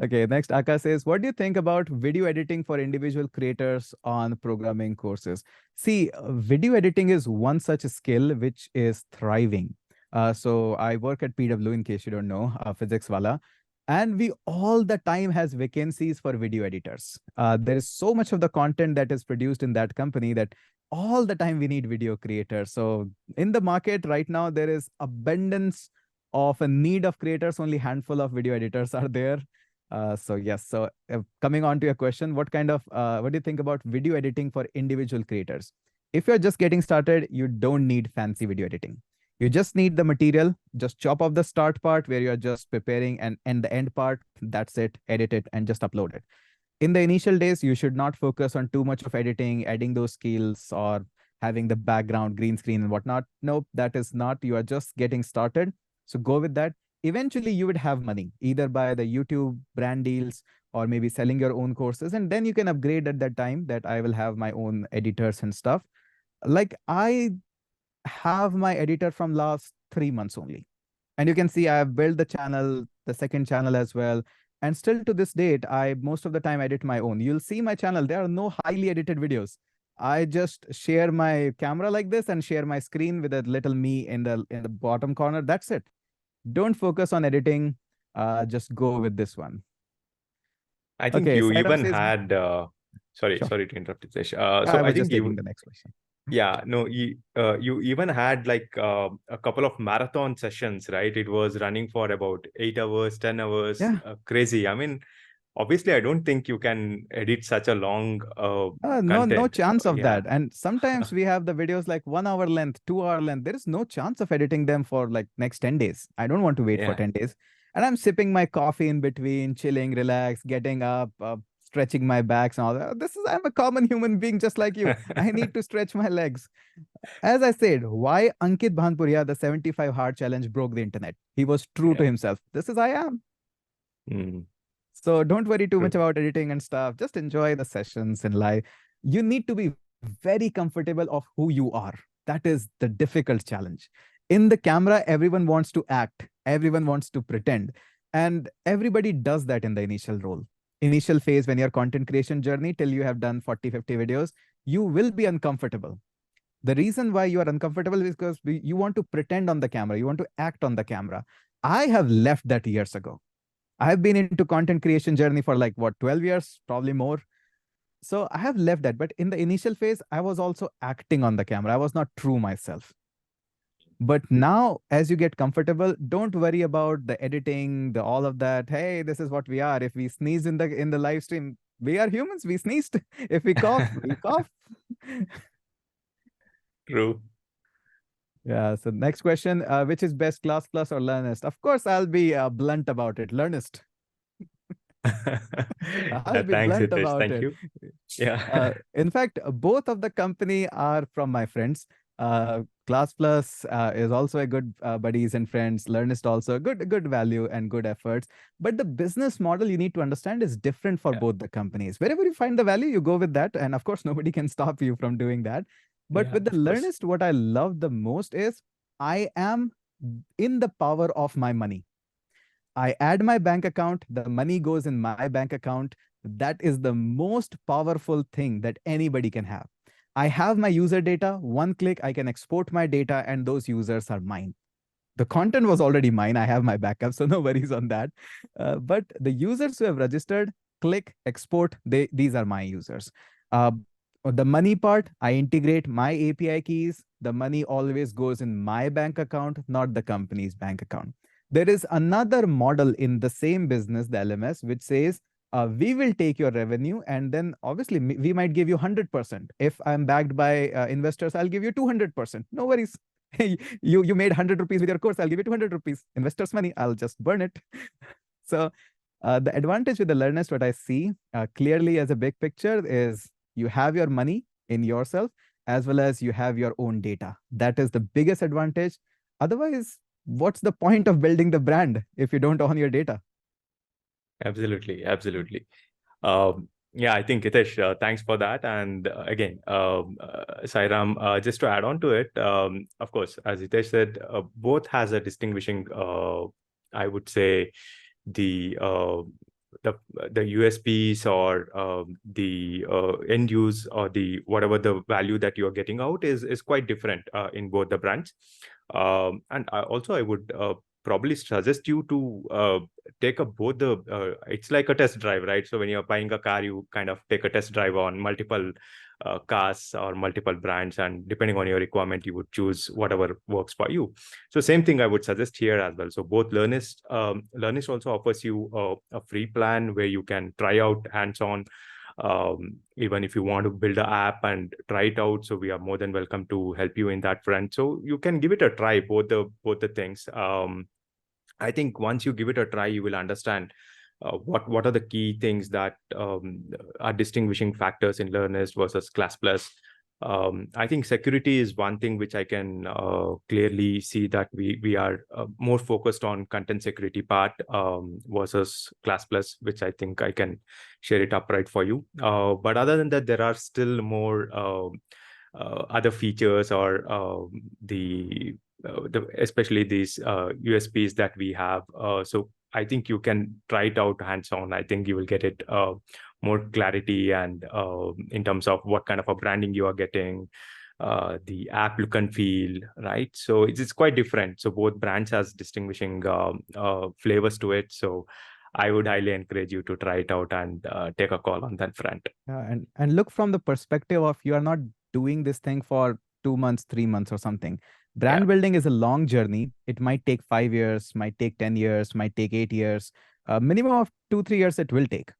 Speaker 2: Okay, next, Aka says, what do you think about video editing for individual creators on programming courses? See, video editing is one such a skill which is thriving. So I work at PW, in case you don't know, physics wala, and we all the time has vacancies for video editors. There is so much of the content that is produced in that company that all the time we need video creators. So in the market right now, there is abundance of a need of creators. Only handful of video editors are there. So yes, so coming on to your question, what do you think about video editing for individual creators? If you're just getting started, you don't need fancy video editing. You just need the material, just chop off the start part where you're just preparing and the end part, that's it, edit it and just upload it. In the initial days, you should not focus on too much of editing, adding those skills or having the background, green screen and whatnot. Nope, that is not, you are just getting started. So go with that. Eventually you would have money either by the YouTube brand deals or maybe selling your own courses. And then you can upgrade at that time that I will have my own editors and stuff. Like I have my editor from last 3 months only. And you can see I have built the channel, the second channel as well. And still to this date, I most of the time edit my own. You'll see my channel. There are no highly edited videos. I just share my camera like this and share my screen with a little me in the bottom corner. That's it. Don't focus on editing. Just go with this one.
Speaker 1: I think
Speaker 2: Okay,
Speaker 1: you
Speaker 2: Sairam
Speaker 1: even
Speaker 2: says,
Speaker 1: had,
Speaker 2: sure.
Speaker 1: sorry to interrupt, Hitesh.
Speaker 2: I
Speaker 1: So I
Speaker 2: was
Speaker 1: think
Speaker 2: just taking
Speaker 1: you,
Speaker 2: the next question.
Speaker 1: yeah, no, you even had like a couple of marathon sessions, right? It was running for about 8 hours, 10 hours.
Speaker 2: Yeah.
Speaker 1: Crazy. I mean, obviously, I don't think you can edit such a long
Speaker 2: No
Speaker 1: content.
Speaker 2: chance of
Speaker 1: Yeah.
Speaker 2: that. And sometimes we have the videos like 1 hour length, 2 hour length. There is no chance of editing them for like next 10 days. I don't want to wait for
Speaker 1: Yeah.
Speaker 2: 10 days. And I'm sipping my coffee in between, chilling, relax, getting up, stretching my backs and all that. I'm a common human being just like you. I need to stretch my legs. As I said, why Ankit Bhanpuria, the 75 hard challenge broke the internet? He was true to
Speaker 1: Yeah.
Speaker 2: himself. This is I am.
Speaker 1: Mm,
Speaker 2: So don't worry too much
Speaker 1: true.
Speaker 2: about editing and stuff. Just enjoy the sessions in live. You need to be very comfortable of who you are. That is the difficult challenge. In the camera, everyone wants to act, everyone wants to pretend, and everybody does that in the initial role. Initial phase when your content creation journey till you have done 40, 50 videos, you will be uncomfortable. The reason why you are uncomfortable is because you want to pretend on the camera, you want to act on the camera. I have left that years ago. I've been into content creation journey for like what, 12 years, probably more. So I have left that. But in the initial phase, I was also acting on the camera. I was not true myself. But now, as you get comfortable, don't worry about the editing, the all of that. Hey, this is what we are. If we sneeze in the live stream, we are humans. We sneezed. If we cough, we cough.
Speaker 1: True.
Speaker 2: Yeah. So next question, which is best, Classplus or Learnyst? Of course, I'll be blunt about it. Learnyst. I'll be
Speaker 1: Thanks,
Speaker 2: blunt
Speaker 1: Hitesh.
Speaker 2: about
Speaker 1: Thank
Speaker 2: it.
Speaker 1: you. Yeah.
Speaker 2: In fact, both of the company are from my friends. Classplus is also a good buddies and friends. Learnist also good value and good efforts. But the business model you need to understand is different for
Speaker 1: Yeah.
Speaker 2: both the companies. Wherever you find the value, you go with that, and of course, nobody can stop you from doing that. But
Speaker 1: Yeah,
Speaker 2: with the
Speaker 1: of course.
Speaker 2: Learnist, what I love the most is I am in the power of my money. I add my bank account, the money goes in my bank account. That is the most powerful thing that anybody can have. I have my user data, one click, I can export my data, and those users are mine. The content was already mine. I have my backup, so no worries on that. But the users who have registered, click, export, these are my users. Uh, the money part, I integrate my API keys. The money always goes in my bank account, not the company's bank account. There is another model in the same business, the LMS, which says, we will take your revenue and then obviously we might give you 100%. If I'm backed by investors, I'll give you 200%. No worries. You made 100 rupees with your course, I'll give you 200 rupees. Investors' money, I'll just burn it. So the advantage with the Learnest, what I see clearly as a big picture is you have your money in yourself as well as you have your own data. That is the biggest advantage. Otherwise, what's the point of building the brand if you don't own your data?
Speaker 1: Absolutely. Absolutely. Yeah, I think Hitesh, thanks for that. And again, Sairam, just to add on to it, of course, as Hitesh said, both has a distinguishing, I would say, the uh, the the USPs or the end use or the whatever the value that you are getting out is quite different in both the brands. And also, I would probably suggest you to take a both the it's like a test drive, right? So when you're buying a car, you kind of take a test drive on multiple cars or multiple brands, and depending on your requirement, you would choose whatever works for you. So same thing I would suggest here as well. So both Learnyst also offers you a free plan where you can try out hands-on, even if you want to build an app and try it out. So we are more than welcome to help you in that front. So you can give it a try, both the things. I think once you give it a try, you will understand what are the key things that are distinguishing factors in Learnyst versus Classplus. I think security is one thing which I can clearly see that we are more focused on content security part versus Classplus, which I think I can share it upright for you. But other than that, there are still more other features or especially these USPs that we have. So I think you can try it out hands-on. I think you will get it more clarity and in terms of what kind of a branding you are getting, the app look and feel, right? So it's quite different. So both brands has distinguishing flavors to it. So I would highly encourage you to try it out and take a call on that front.
Speaker 2: And look from the perspective of you are not doing this thing for 2 months, 3 months, or something.
Speaker 1: Yeah,
Speaker 2: Brand building is a long journey. It might take 5 years, might take 10 years, might take 8 years. Minimum of 2, 3 years it will take.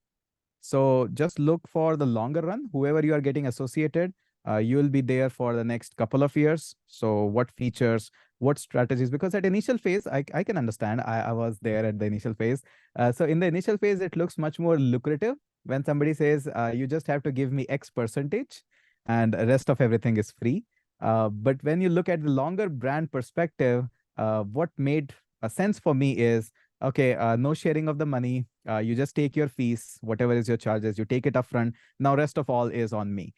Speaker 2: So just look for the longer run. Whoever you are getting associated, you will be there for the next couple of years. So what features, what strategies, because at initial phase, I can understand. I was there at the initial phase. So in the initial phase, it looks much more lucrative when somebody says, you just have to give me X percentage and the rest of everything is free. But when you look at the longer brand perspective, what made a sense for me is, okay, no sharing of the money. You just take your fees, whatever is your charges, you take it upfront. Now, rest of all is on me.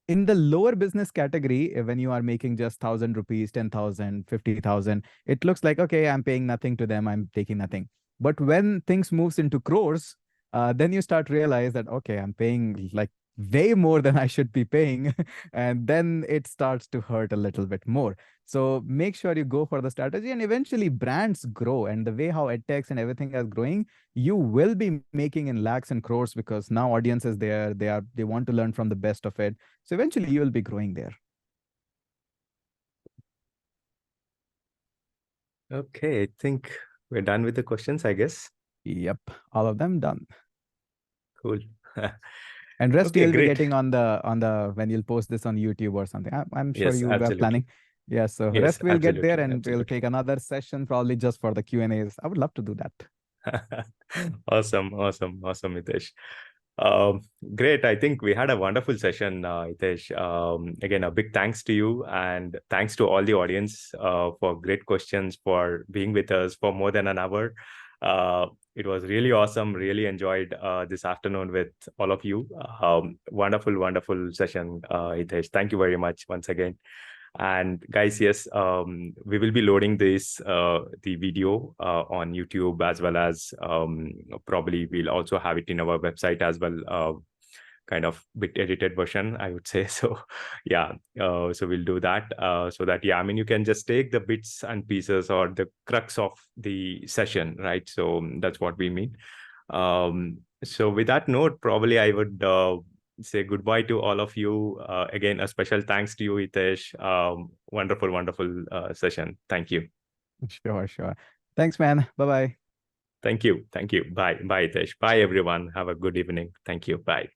Speaker 2: In the lower business category, when you are making just 1,000 rupees, 10,000, 50,000, it looks like, okay, I'm paying nothing to them, I'm taking nothing. But when things moves into crores, then you start realize that, okay, I'm paying like way more than I should be paying. And then it starts to hurt a little bit more. So make sure you go for the strategy, and eventually brands grow. And the way how edtechs and everything is growing, you will be making in lakhs and crores, because now audience is there. They want to learn from the best of it. So eventually you will be growing there.
Speaker 1: Okay, I think we're done with the questions, I guess.
Speaker 2: Yep, all of them done.
Speaker 1: Cool.
Speaker 2: And rest
Speaker 1: Okay,
Speaker 2: you'll be
Speaker 1: great.
Speaker 2: getting on the when you'll post this on YouTube or something. I'm sure
Speaker 1: Yes,
Speaker 2: you were
Speaker 1: absolutely.
Speaker 2: planning. Yeah, so
Speaker 1: Yes,
Speaker 2: rest we'll get there,
Speaker 1: absolutely,
Speaker 2: and we'll
Speaker 1: absolutely.
Speaker 2: take another session probably just for the Q&As. I would love to do that.
Speaker 1: Awesome, awesome, awesome, Hitesh. Um, Great. I think we had a wonderful session, Hitesh. Again, a big thanks to you, and thanks to all the audience for great questions, for being with us for more than an hour. It was really awesome. Really enjoyed this afternoon with all of you. Wonderful, wonderful session, Hitesh. Thank you very much once again. And guys, yes, we will be loading this the video on YouTube, as well as probably we'll also have it in our website as well, kind of bit edited version, I would say. So yeah, so we'll do that, so that, yeah, I mean, you can just take the bits and pieces or the crux of the session, right? So that's what we mean. So with that note, probably I would say goodbye to all of you. Again, a special thanks to you, Hitesh. Wonderful, wonderful session. Thank you.
Speaker 2: Sure, sure. Thanks, man. Bye bye.
Speaker 1: Thank you. Thank you. Bye. Bye, Hitesh. Bye, everyone. Have a good evening. Thank you. Bye.